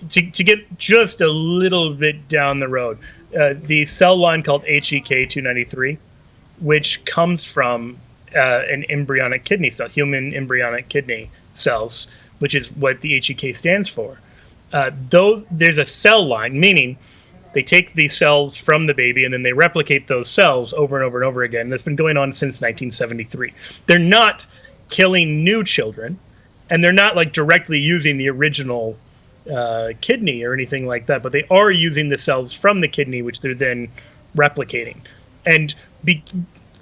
to get just a little bit down the road, the cell line called HEK293, which comes from an embryonic kidney cell, human embryonic kidney cells, which is what the HEK stands for. There's a cell line, meaning they take these cells from the baby and then they replicate those cells over and over and over again. That's been going on since 1973. They're not killing new children, and they're not directly using the original kidney or anything like that, but they are using the cells from the kidney, which they're then replicating. And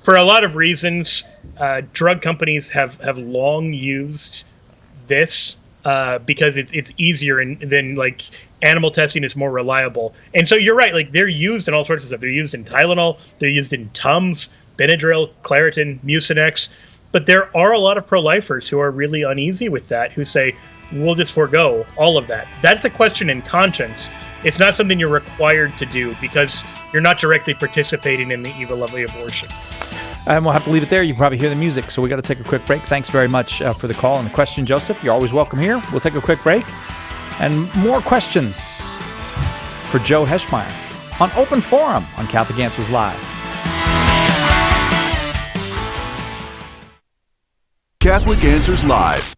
for a lot of reasons, drug companies have long used this because it's easier than like animal testing is more reliable. And so you're right, like they're used in all sorts of stuff. They're used in Tylenol, they're used in Tums, Benadryl, Claritin, Mucinex. But there are a lot of pro-lifers who are really uneasy with that, who say, we'll just forego all of that. That's a question in conscience. It's not something you're required to do because you're not directly participating in the evil of the abortion. And we'll have to leave it there. You can probably hear the music, so we got to take a quick break. Thanks very much for the call and the question, Joseph. You're always welcome here. We'll take a quick break. And more questions for Joe Heschmeyer on Open Forum on Catholic Answers Live. Catholic Answers Live.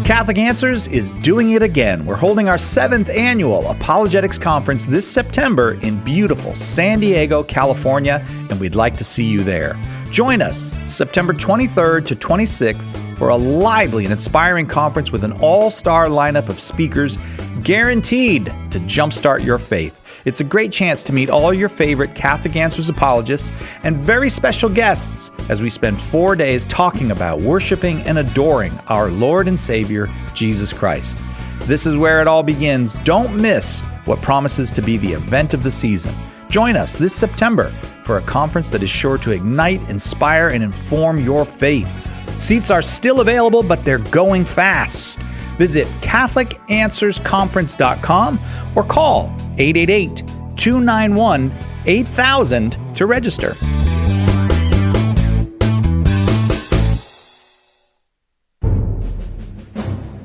Catholic Answers is doing it again. We're holding our 7th annual Apologetics Conference this September in beautiful San Diego, California, and we'd like to see you there. Join us September 23rd to 26th for a lively and inspiring conference with an all-star lineup of speakers guaranteed to jumpstart your faith. It's a great chance to meet all your favorite Catholic Answers apologists and very special guests as we spend 4 days talking about worshiping and adoring our Lord and Savior, Jesus Christ. This is where it all begins. Don't miss what promises to be the event of the season. Join us this September for a conference that is sure to ignite, inspire, and inform your faith. Seats are still available, but they're going fast. Visit CatholicAnswersConference.com or call 888-291-8000 to register.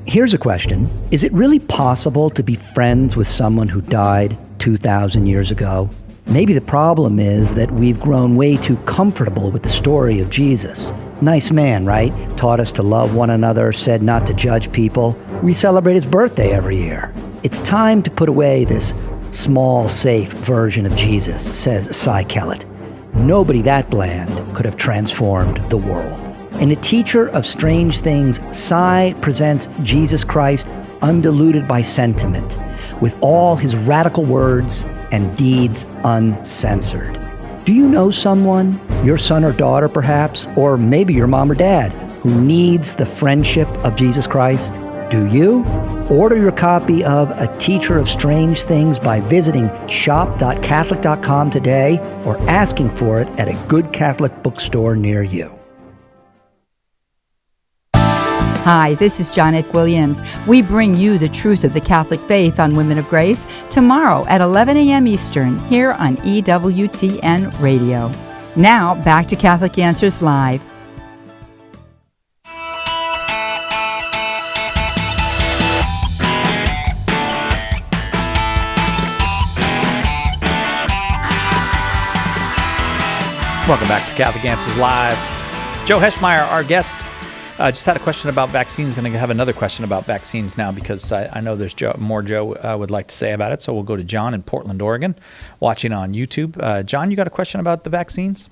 Here's a question. Is it really possible to be friends with someone who died 2,000 years ago? Maybe the problem is that we've grown way too comfortable with the story of Jesus. Nice man, right? Taught us to love one another, said not to judge people. We celebrate his birthday every year. It's time to put away this small, safe version of Jesus, says Cy Kellett. Nobody that bland could have transformed the world. In A Teacher of Strange Things, Cy presents Jesus Christ undiluted by sentiment, with all his radical words and deeds uncensored. Do you know someone, your son or daughter perhaps, or maybe your mom or dad, who needs the friendship of Jesus Christ? Do you? Order your copy of A Teacher of Strange Things by visiting shop.catholic.com today or asking for it at a good Catholic bookstore near you. Hi, this is Janet Williams. We bring you the truth of the Catholic faith on Women of Grace tomorrow at 11 a.m. Eastern here on EWTN Radio. Now, back to Catholic Answers Live. Welcome back to Catholic Answers Live. Joe Heschmeyer, our guest, just had a question about vaccines. Going to have another question about vaccines now because I know there's more Joe would like to say about it. So we'll go to John in Portland, Oregon, watching on YouTube. John, you got a question about the vaccines?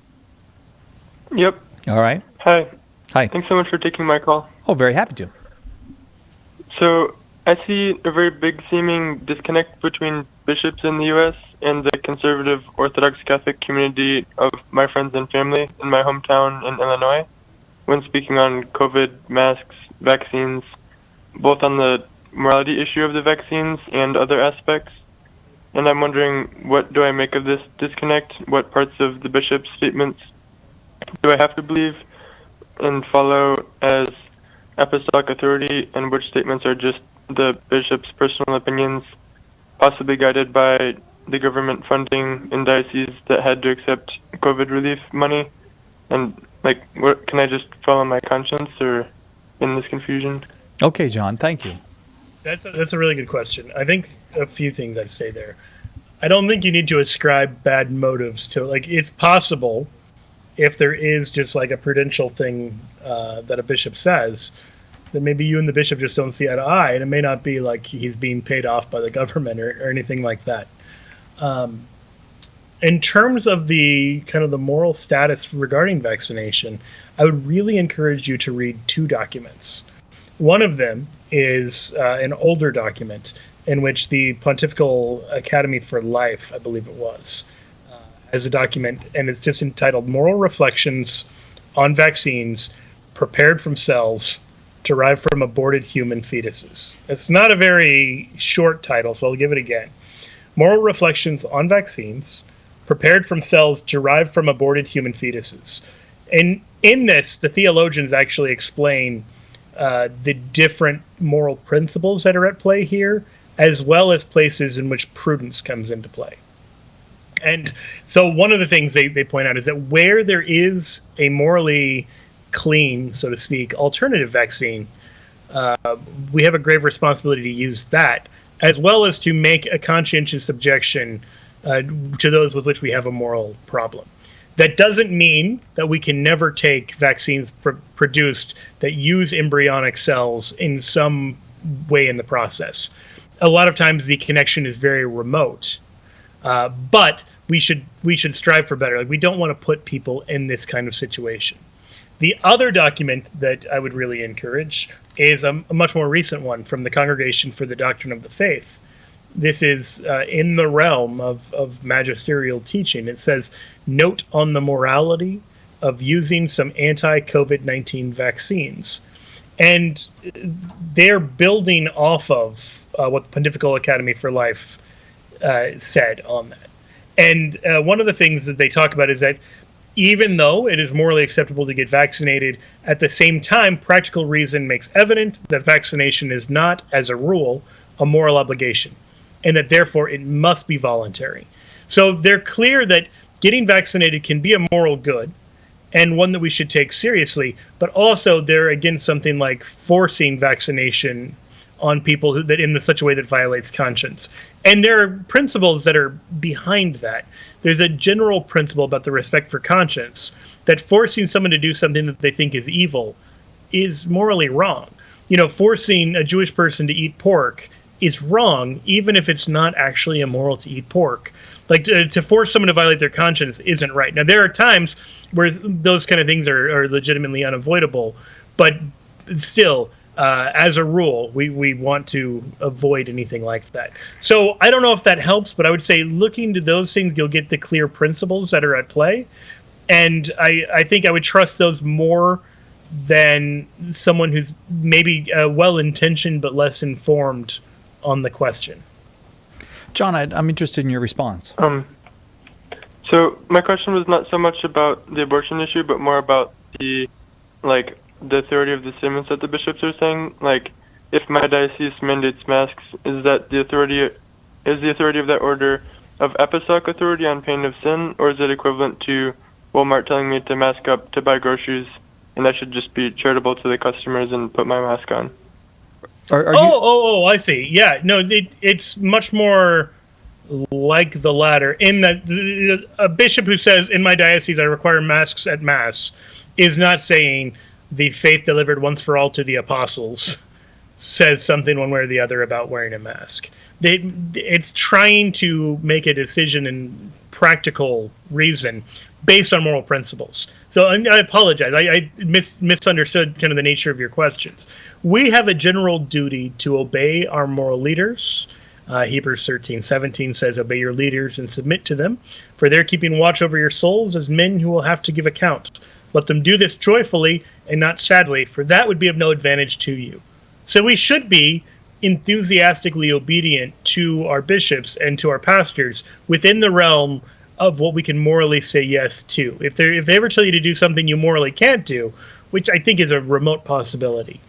Yep. All right. Hi. Hi. Thanks so much for taking my call. Oh, very happy to. So I see a very big seeming disconnect between bishops in the U.S. and the conservative Orthodox Catholic community of my friends and family in my hometown in Illinois when speaking on COVID, masks, vaccines, both on the morality issue of the vaccines and other aspects. And I'm wondering, what do I make of this disconnect? What parts of the bishop's statements do I have to believe and follow as apostolic authority, and which statements are just the bishop's personal opinions, possibly guided by the government funding in dioceses that had to accept COVID relief money? And what can I just follow my conscience or in this confusion? Okay, John, thank you. That's a really good question. I think a few things I'd say there. I don't think you need to ascribe bad motives to it. It's possible if there is just a prudential thing that a bishop says, that maybe you and the bishop just don't see eye to eye, and it may not be like he's being paid off by the government or anything like that. In terms of the kind of the moral status regarding vaccination, I would really encourage you to read two documents. One of them is an older document in which the Pontifical Academy for Life, I believe it was, has a document, and it's just entitled Moral Reflections on Vaccines Prepared from Cells Derived from Aborted Human Fetuses. It's not a very short title, so I'll give it again. Moral Reflections on Vaccines Prepared from Cells Derived from Aborted Human Fetuses. And in this, the theologians actually explain the different moral principles that are at play here, as well as places in which prudence comes into play. And so one of the things they point out is that where there is a morally clean, so to speak, alternative vaccine, we have a grave responsibility to use that, as well as to make a conscientious objection to those with which we have a moral problem. That doesn't mean that we can never take vaccines produced that use embryonic cells in some way in the process. A lot of times the connection is very remote, but we should strive for better. Like, we don't want to put people in this kind of situation. The other document that I would really encourage is a much more recent one from the Congregation for the Doctrine of the Faith. This is in the realm of magisterial teaching. It says, note on the morality of using some anti-COVID-19 vaccines. And they're building off of what the Pontifical Academy for Life said on that. And one of the things that they talk about is that even though it is morally acceptable to get vaccinated, at the same time, practical reason makes evident that vaccination is not, as a rule, a moral obligation, and that therefore it must be voluntary. So they're clear that getting vaccinated can be a moral good, and one that we should take seriously, but also they're against something like forcing vaccination on people that in such a way that violates conscience. And there are principles that are behind that. There's a general principle about the respect for conscience, that forcing someone to do something that they think is evil is morally wrong. You know, forcing a Jewish person to eat pork is wrong, even if it's not actually immoral to eat pork. Like, to force someone to violate their conscience isn't right. Now, there are times where those kind of things are legitimately unavoidable, but still, as a rule, we want to avoid anything like that. So I don't know if that helps, but I would say looking to those things, you'll get the clear principles that are at play. And I think I would trust those more than someone who's maybe well-intentioned but less informed on the question. John, I'm interested in your response. So my question was not so much about the abortion issue, but more about the authority of the statements that the bishops are saying. Like, if my diocese mandates masks, is the authority of that order of apostolic authority on pain of sin, or is it equivalent to Walmart telling me to mask up to buy groceries, and I should just be charitable to the customers and put my mask on? I see. Yeah, no, it's much more like the latter, in that a bishop who says, in my diocese I require masks at Mass, is not saying the faith delivered once for all to the apostles says something one way or the other about wearing a mask. It's trying to make a decision in practical reason based on moral principles. So I apologize. I misunderstood kind of the nature of your questions. We have a general duty to obey our moral leaders. Hebrews 13:17 says, obey your leaders and submit to them, for they're keeping watch over your souls as men who will have to give account. Let them do this joyfully and not sadly, for that would be of no advantage to you. So we should be enthusiastically obedient to our bishops and to our pastors within the realm of what we can morally say yes to. If they ever tell you to do something you morally can't do, which I think is a remote possibility,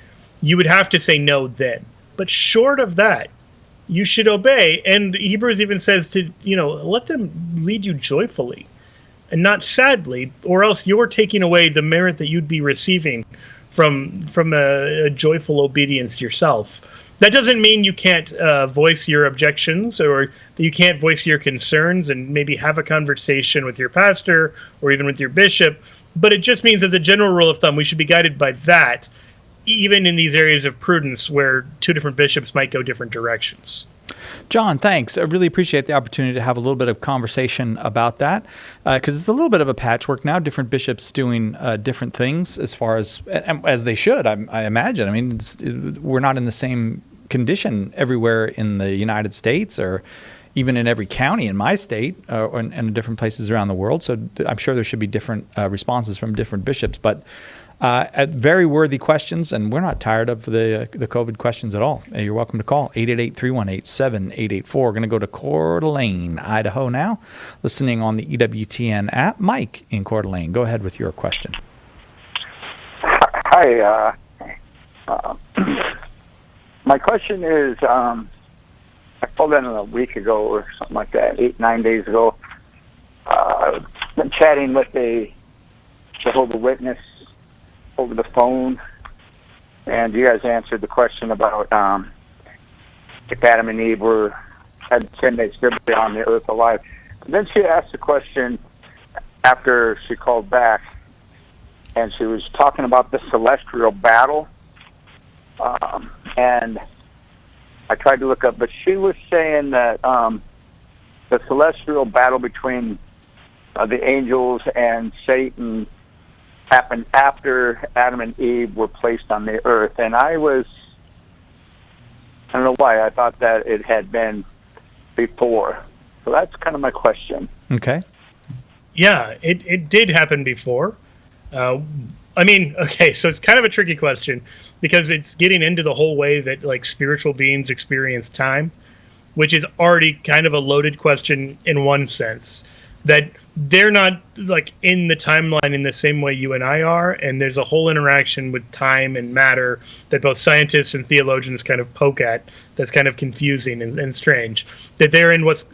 you would have to say no then. But short of that, you should obey. And Hebrews even says to, let them lead you joyfully and not sadly, or else you're taking away the merit that you'd be receiving from a joyful obedience yourself. That doesn't mean you can't voice your objections, or that you can't voice your concerns and maybe have a conversation with your pastor or even with your bishop. But it just means, as a general rule of thumb, we should be guided by that, even in these areas of prudence where two different bishops might go different directions. John, thanks. I really appreciate the opportunity to have a little bit of conversation about that, because it's a little bit of a patchwork now. Different bishops doing different things as they should, I imagine. I mean, we're not in the same condition everywhere in the United States or even in every county in my state and in different places around the world. So I'm sure there should be different responses from different bishops. But very worthy questions, and we're not tired of the COVID questions at all. You're welcome to call 888-318-7884. We're going to go to Coeur d'Alene, Idaho now, listening on the EWTN app. Mike in Coeur d'Alene, go ahead with your question. Hi. My question is, I called in a week ago or something like that, 8-9 days ago. I've been chatting with a Jehovah's Witness over the phone, and you guys answered the question about if Adam and Eve had sinned, they'd still be on the earth alive. And then she asked a question after she called back, and she was talking about the celestial battle. And I tried to look up, but she was saying that the celestial battle between the angels and Satan happened after Adam and Eve were placed on the earth. And I don't know why, I thought that it had been before. So that's kind of my question. Okay. Yeah, it did happen before. Okay, so it's kind of a tricky question because it's getting into the whole way that like spiritual beings experience time, which is already kind of a loaded question in one sense, that they're not like in the timeline in the same way you and I are, and there's a whole interaction with time and matter that both scientists and theologians kind of poke at that's kind of confusing and strange, that they're in what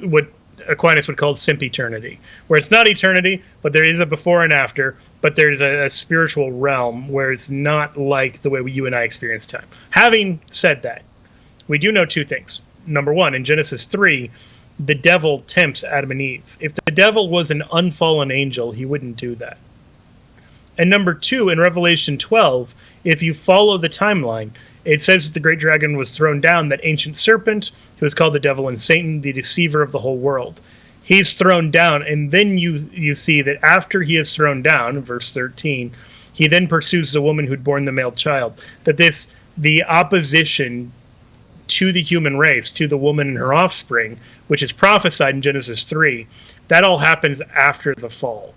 Aquinas would call sempiternity, where it's not eternity, but there is a before and after, but there's a spiritual realm where it's not like the way you and I experience time. Having said that, we do know two things. Number one, in Genesis 3, the devil tempts Adam and Eve. If the devil was an unfallen angel, he wouldn't do that. And number two, in Revelation 12, if you follow the timeline, it says that the great dragon was thrown down, that ancient serpent, who is called the devil and Satan, the deceiver of the whole world. He's thrown down, and then you see that after he is thrown down, verse 13, he then pursues the woman who'd borne the male child. That the opposition to the human race, to the woman and her offspring, which is prophesied in Genesis 3, that all happens after the fall.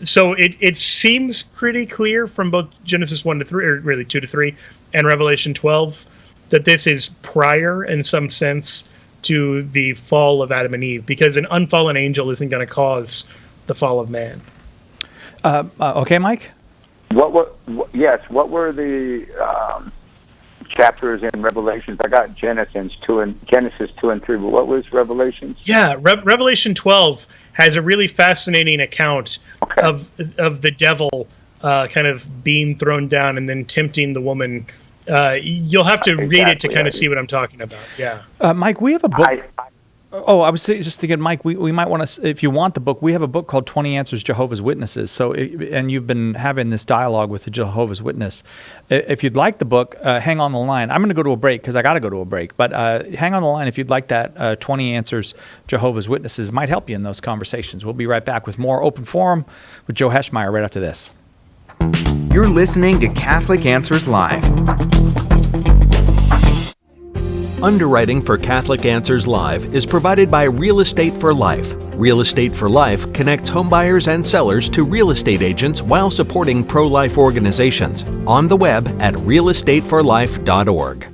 So it seems pretty clear from both Genesis 1 to 3, or really 2 to 3, and Revelation 12, that this is prior in some sense to the fall of Adam and Eve, because an unfallen angel isn't going to cause the fall of man. Okay, Mike? What were the chapters in Revelations? I got Genesis 2 and 3, but what was Revelations? Yeah, Revelation 12 has a really fascinating account of the devil kind of being thrown down and then tempting the woman. You'll have to read it to kind of see what I'm talking about. Yeah. Mike, we have a book. I was just thinking, Mike, we might want to, if you want the book, we have a book called 20 Answers Jehovah's Witnesses. So, and you've been having this dialogue with the Jehovah's Witness. If you'd like the book, hang on the line. I'm going to go to a break because I got to go to a break. But hang on the line if you'd like that. 20 Answers Jehovah's Witnesses might help you in those conversations. We'll be right back with more Open Forum with Joe Heschmeyer right after this. You're listening to Catholic Answers Live. Underwriting for Catholic Answers Live is provided by Real Estate for Life. Real Estate for Life connects homebuyers and sellers to real estate agents while supporting pro-life organizations. On the web at realestateforlife.org.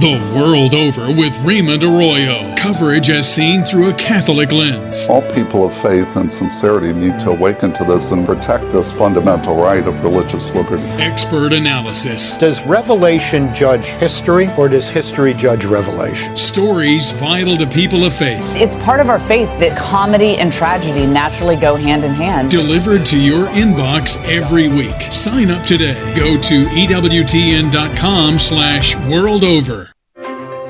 The World Over with Raymond Arroyo. Coverage as seen through a Catholic lens. All people of faith and sincerity need to awaken to this and protect this fundamental right of religious liberty. Expert analysis. Does Revelation judge history, or does history judge Revelation? Stories vital to people of faith. It's part of our faith that comedy and tragedy naturally go hand in hand. Delivered to your inbox every week. Sign up today. Go to EWTN.com/worldover.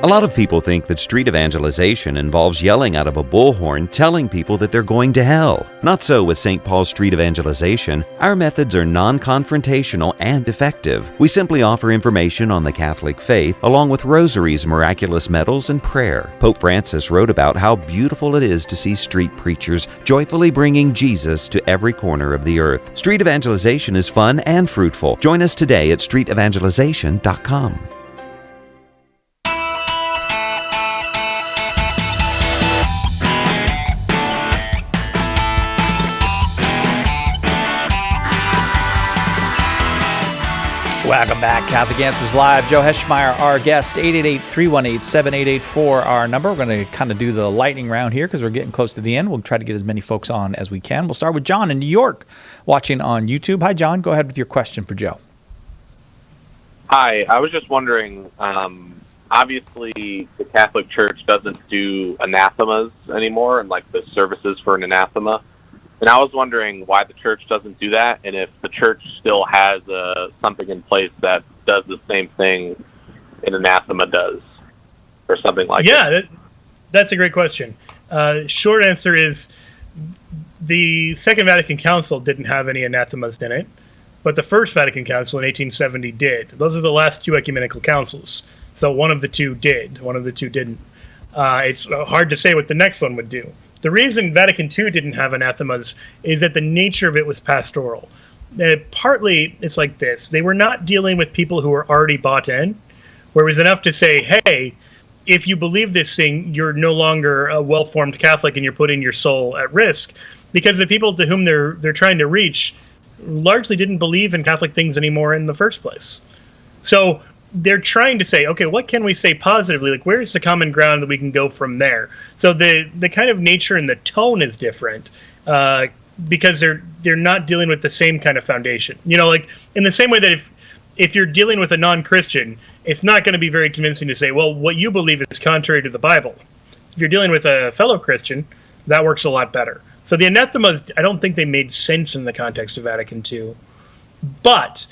A lot of people think that street evangelization involves yelling out of a bullhorn telling people that they're going to hell. Not so with St. Paul's Street Evangelization. Our methods are non-confrontational and effective. We simply offer information on the Catholic faith along with rosaries, miraculous medals, and prayer. Pope Francis wrote about how beautiful it is to see street preachers joyfully bringing Jesus to every corner of the earth. Street evangelization is fun and fruitful. Join us today at streetevangelization.com. Welcome back. Catholic Answers Live. Joe Heschmeyer, our guest. 888-318-7884, our number. We're going to kind of do the lightning round here because we're getting close to the end. We'll try to get as many folks on as we can. We'll start with John in New York, watching on YouTube. Hi, John. Go ahead with your question for Joe. Hi. I was just wondering, obviously the Catholic Church doesn't do anathemas anymore and like the services for an anathema. And I was wondering why the church doesn't do that, and if the church still has something in place that does the same thing an anathema does, or something like that. Yeah, that's a great question. Short answer is the Second Vatican Council didn't have any anathemas in it, but the First Vatican Council in 1870 did. Those are the last two ecumenical councils. So one of the two did, one of the two didn't. It's hard to say what the next one would do. The reason Vatican II didn't have anathemas is that the nature of it was pastoral. Partly, it's like this. They were not dealing with people who were already bought in, where it was enough to say, hey, if you believe this thing, you're no longer a well-formed Catholic and you're putting your soul at risk. Because the people to whom they're trying to reach largely didn't believe in Catholic things anymore in the first place. So they're trying to say, okay, what can we say positively? Like, where's the common ground that we can go from there? So the kind of nature and the tone is different because they're not dealing with the same kind of foundation. You know, like in the same way that if you're dealing with a non-Christian, it's not going to be very convincing to say, well, what you believe is contrary to the Bible. If you're dealing with a fellow Christian, that works a lot better. So the anathemas, I don't think they made sense in the context of Vatican II. But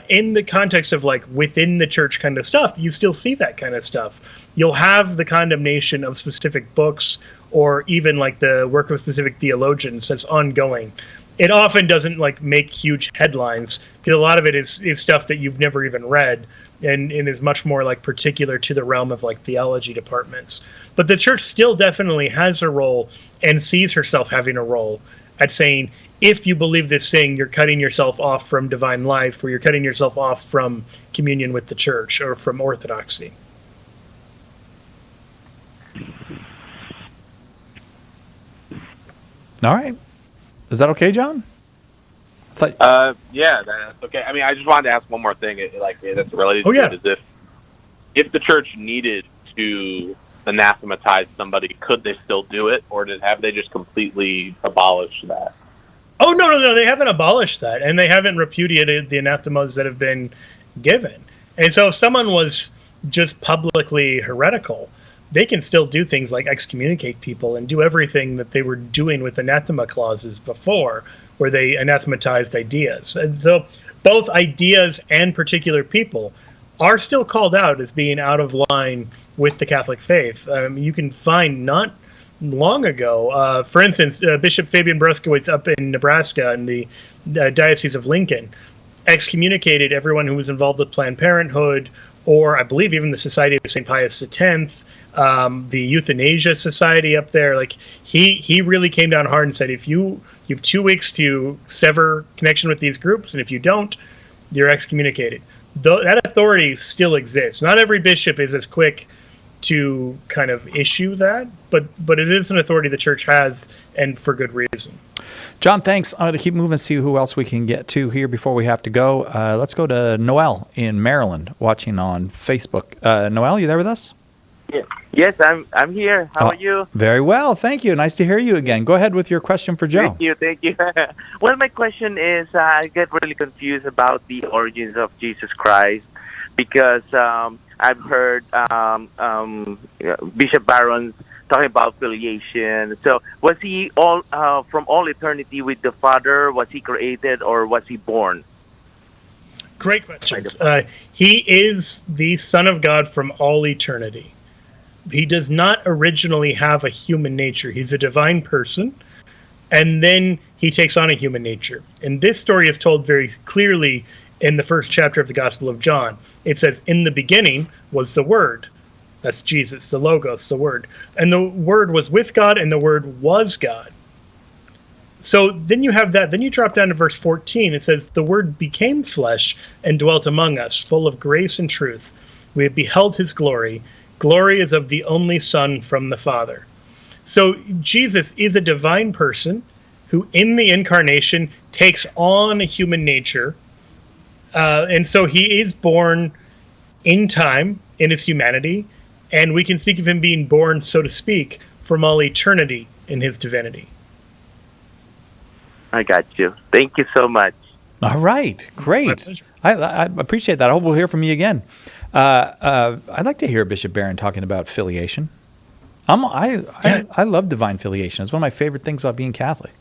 in the context of like within the church kind of stuff, you still see that kind of stuff. You'll have the condemnation of specific books or even like the work of specific theologians that's ongoing. It often doesn't like make huge headlines because a lot of it is stuff that you've never even read and is much more like particular to the realm of like theology departments. But the church still definitely has a role and sees herself having a role at saying, if you believe this thing, you're cutting yourself off from divine life, or you're cutting yourself off from communion with the church or from orthodoxy. All right. Is that okay, John? Yeah, that's okay. I mean, I just wanted to ask one more thing, that's related to it, is if the church needed to anathematize somebody, could they still do it, or have they just completely abolished that? Oh, no, they haven't abolished that, and they haven't repudiated the anathemas that have been given. And so if someone was just publicly heretical, they can still do things like excommunicate people and do everything that they were doing with anathema clauses before, where they anathematized ideas. And so both ideas and particular people are still called out as being out of line with the Catholic faith. You can find not long ago, for instance, Bishop Fabian Bruskowitz up in Nebraska in the Diocese of Lincoln excommunicated everyone who was involved with Planned Parenthood, or I believe even the Society of St. Pius X, the Euthanasia Society up there. Like he really came down hard and said, if you have 2 weeks to sever connection with these groups, and if you don't, you're excommunicated. That authority still exists. Not every bishop is as quick to kind of issue that, but it is an authority the church has, and for good reason. John, thanks. I'm going to keep moving, see who else we can get to here before we have to go. Let's go to Noel in Maryland, watching on Facebook. Noel, you there with us? Yeah. Yes, I'm here. How are you? Very well, thank you. Nice to hear you again. Go ahead with your question for Joe. Thank you. Well, my question is, I get really confused about the origins of Jesus Christ, because I've heard Bishop Barron's talking about filiation. So was he all from all eternity with the Father? Was he created, or was he born? Great questions. He is the Son of God from all eternity. He does not originally have a human nature. He's a divine person, and then he takes on a human nature. And this story is told very clearly in the first chapter of the Gospel of John. It says, in the beginning was the Word. That's Jesus, the Logos, the Word. And the Word was with God, and the Word was God. So then you have that. Then you drop down to verse 14. It says, the Word became flesh and dwelt among us, full of grace and truth. We have beheld his glory. Glory is of the only Son from the Father. So Jesus is a divine person who in the incarnation takes on a human nature. And so he is born in time in his humanity. And we can speak of him being born, so to speak, from all eternity in his divinity. I got you. Thank you so much. All right. Great. I appreciate that. I hope we'll hear from you again. I'd like to hear Bishop Barron talking about filiation. I love divine filiation. It's one of my favorite things about being Catholic.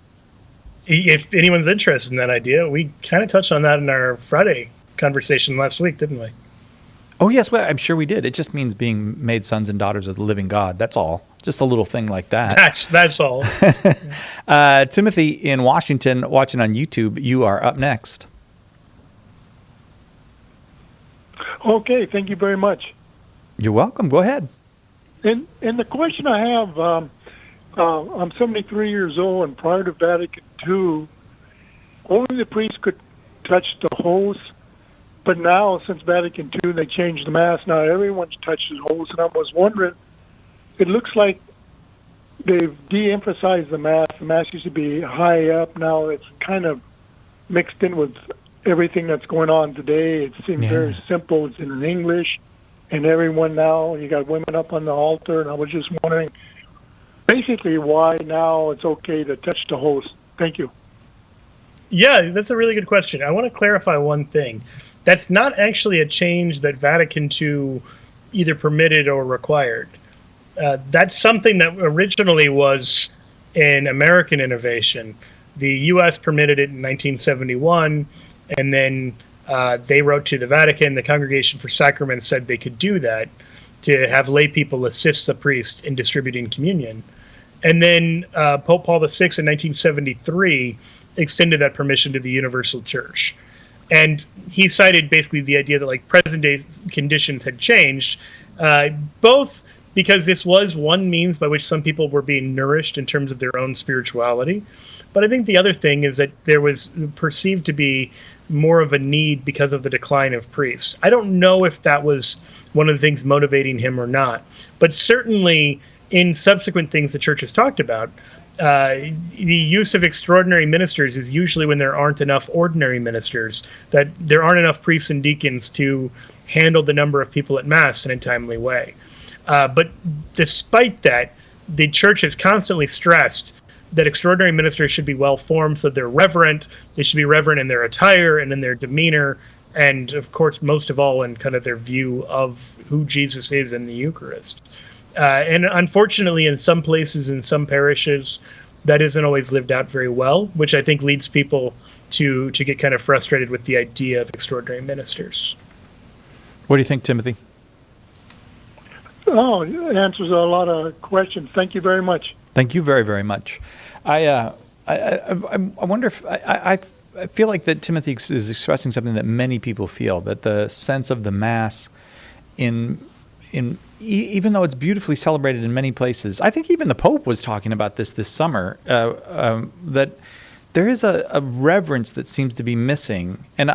If anyone's interested in that idea, we kind of touched on that in our Friday conversation last week, didn't we? Oh, yes, well, I'm sure we did. It just means being made sons and daughters of the living God. That's all. Just a little thing like that. That's all. Timothy in Washington, watching on YouTube, you are up next. Okay, thank you very much. You're welcome. Go ahead. And the question I have, I'm 73 years old, and prior to Vatican II, only the priest could touch the host. But now, since Vatican II, they changed the Mass. Now everyone's touched the host, and I was wondering, it looks like they've de-emphasized the Mass. The Mass used to be high up. Now it's kind of mixed in with everything that's going on today. It seems very simple. It's in English, and everyone now, you got women up on the altar, and I was just wondering, basically, why now it's okay to touch the host. Thank you. Yeah, that's a really good question. I want to clarify one thing. That's not actually a change that Vatican II either permitted or required. That's something that originally was an American innovation. The U.S. permitted it in 1971, and then they wrote to the Vatican. The Congregation for Sacraments said they could do that, to have lay people assist the priest in distributing communion. And then Pope Paul VI in 1973 extended that permission to the Universal Church. And he cited basically the idea that like present day conditions had changed, both because this was one means by which some people were being nourished in terms of their own spirituality. But I think the other thing is that there was perceived to be more of a need because of the decline of priests. I don't know if that was one of the things motivating him or not, but certainly in subsequent things the church has talked about, the use of extraordinary ministers is usually when there aren't enough ordinary ministers, that there aren't enough priests and deacons to handle the number of people at Mass in a timely way. But despite that, the church has constantly stressed that extraordinary ministers should be well-formed, so they're reverent. They should be reverent in their attire and in their demeanor, and of course, most of all, in kind of their view of who Jesus is in the Eucharist. And unfortunately, in some places, in some parishes, that isn't always lived out very well, which I think leads people to get kind of frustrated with the idea of extraordinary ministers. What do you think, Timothy? Oh, it answers a lot of questions. Thank you very much. Thank you very, very much. I wonder if I feel like that Timothy is expressing something that many people feel, that the sense of the Mass even though it's beautifully celebrated in many places, I think even the Pope was talking about this summer, that there is a reverence that seems to be missing. And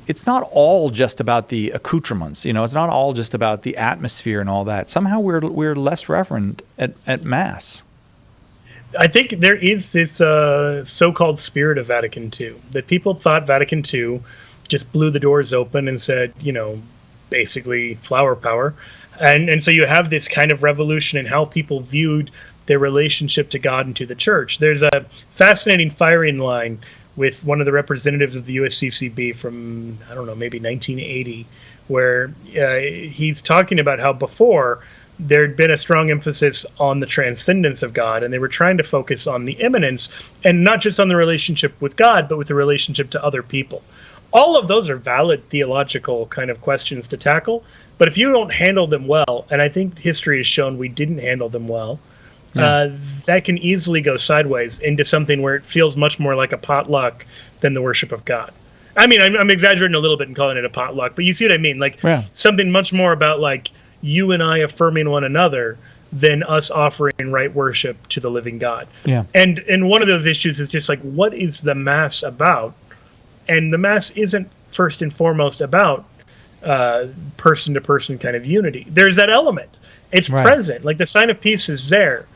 it's not all just about the accoutrements, it's not all just about the atmosphere and all that. Somehow we're less reverent at Mass. I think there is this so-called spirit of Vatican II, that people thought Vatican II just blew the doors open and said, basically flower power. And so you have this kind of revolution in how people viewed their relationship to God and to the church. There's a fascinating firing line with one of the representatives of the USCCB from, I don't know, maybe 1980, where he's talking about how before there'd been a strong emphasis on the transcendence of God, and they were trying to focus on the immanence, and not just on the relationship with God, but with the relationship to other people. all of those are valid theological kind of questions to tackle. But if you don't handle them well, and I think history has shown we didn't handle them well, that can easily go sideways into something where it feels much more like a potluck than the worship of God. I mean, I'm exaggerating a little bit and calling it a potluck, but you see what I mean? Like something much more about like you and I affirming one another than us offering right worship to the living God. Yeah. And one of those issues is just like, what is the Mass about? And the Mass isn't first and foremost about person-to-person kind of unity. There's that element. It's present. Like the sign of peace is there,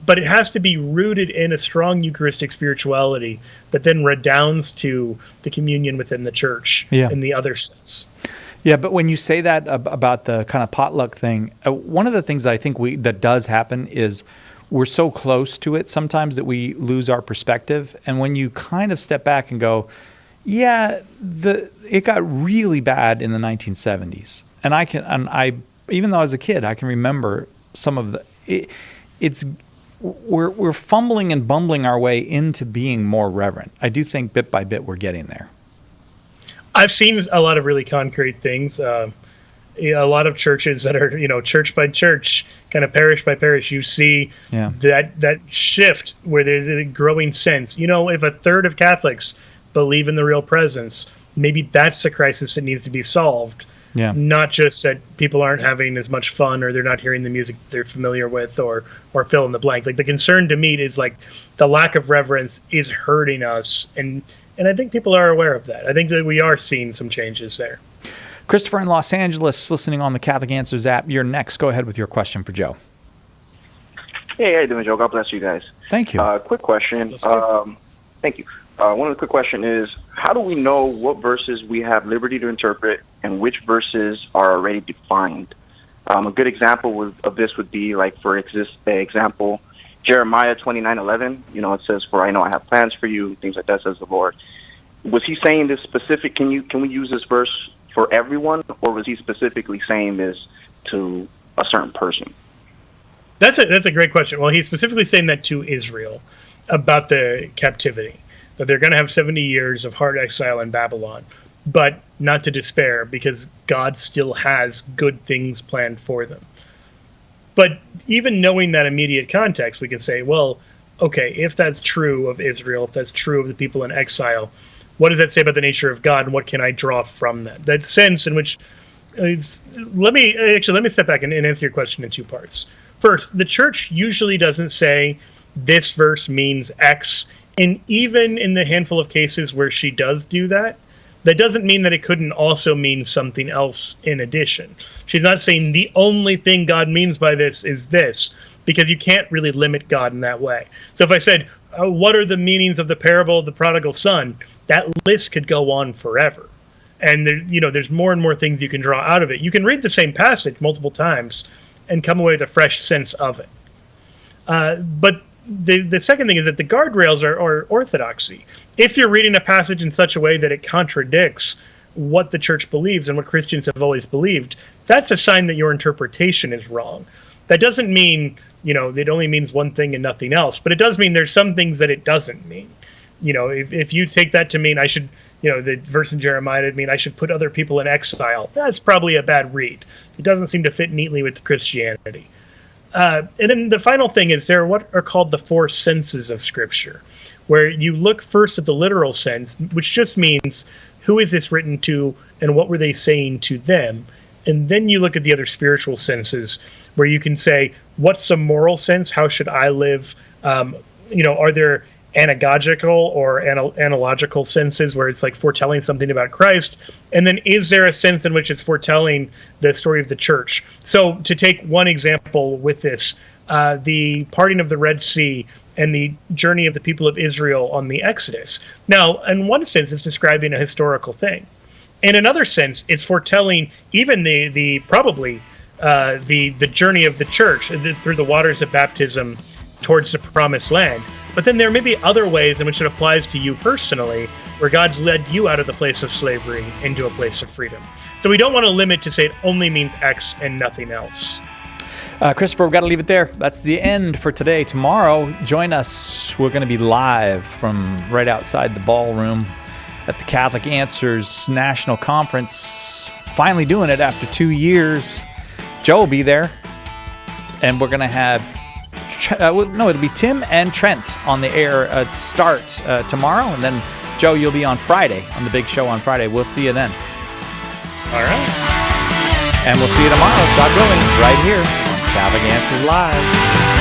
but it has to be rooted in a strong Eucharistic spirituality that then redounds to the communion within the church in the other sense. Yeah, but when you say that about the kind of potluck thing, one of the things that I think that does happen is we're so close to it sometimes that we lose our perspective. And when you kind of step back and go, yeah, it got really bad in the 1970s, and I even though I was a kid, I can remember some of we're fumbling and bumbling our way into being more reverent. I do think bit by bit we're getting there. I've seen a lot of really concrete things. A lot of churches that are, church by church, kind of parish by parish, you see that shift where there's a growing sense. If a third of Catholics believe in the real presence, maybe that's the crisis that needs to be solved. Yeah. Not just that people aren't having as much fun or they're not hearing the music they're familiar with or fill in the blank. Like the concern to me is like the lack of reverence is hurting us. And I think people are aware of that. I think that we are seeing some changes there. Christopher in Los Angeles, listening on the Catholic Answers app. You're next. Go ahead with your question for Joe. Hey, how you doing, Joe? God bless you guys. Thank you. Quick question. Thank you. One of the quick question is, how do we know what verses we have liberty to interpret and which verses are already defined? A good example of this would be, like, for example, Jeremiah 29:11. It says, "For I know I have plans for you," things like that, says the Lord. Was he saying this specific? Can we use this verse for everyone, or was he specifically saying this to a certain person? That's a great question. Well, he's specifically saying that to Israel about the captivity, that they're going to have 70 years of hard exile in Babylon, but not to despair because God still has good things planned for them. But even knowing that immediate context, we can say, well, okay, if that's true of Israel, if that's true of the people in exile, what does that say about the nature of God, and what can I draw from that? That sense in which, let me step back and answer your question in two parts. First, the church usually doesn't say this verse means X, and even in the handful of cases where she does do that, that doesn't mean that it couldn't also mean something else in addition. She's not saying the only thing God means by this is this, because you can't really limit God in that way. So if I said, what are the meanings of the parable of the prodigal son? That list could go on forever. And there's more and more things you can draw out of it. You can read the same passage multiple times and come away with a fresh sense of it. But the second thing is that the guardrails are orthodoxy. If you're reading a passage in such a way that it contradicts what the church believes and what Christians have always believed, that's a sign that your interpretation is wrong. That doesn't mean, it only means one thing and nothing else, but it does mean there's some things that it doesn't mean. If you take that to mean I should, the verse in Jeremiah to mean I should put other people in exile, that's probably a bad read. It doesn't seem to fit neatly with Christianity. And then the final thing is there are what are called the four senses of Scripture, where you look first at the literal sense, which just means who is this written to and what were they saying to them? And then you look at the other spiritual senses, where you can say, what's the moral sense? How should I live? Are there anagogical or analogical senses where it's like foretelling something about Christ? And then is there a sense in which it's foretelling the story of the church? So to take one example with this, the parting of the Red Sea and the journey of the people of Israel on the Exodus. Now, in one sense, it's describing a historical thing. In another sense, it's foretelling even the journey of the church through the waters of baptism towards the promised land. But then there may be other ways in which it applies to you personally, where God's led you out of the place of slavery into a place of freedom. So we don't want to limit to say it only means X and nothing else. Christopher, we've got to leave it there. That's the end for today. Tomorrow, join us. We're going to be live from right outside the ballroom at the Catholic Answers National Conference. Finally doing it after 2 years. Joe will be there. And we're going to have, it'll be Tim and Trent on the air to start tomorrow. And then, Joe, you'll be on Friday, on the big show on Friday. We'll see you then. All right. And we'll see you tomorrow, God willing, right here on Catholic Answers Live.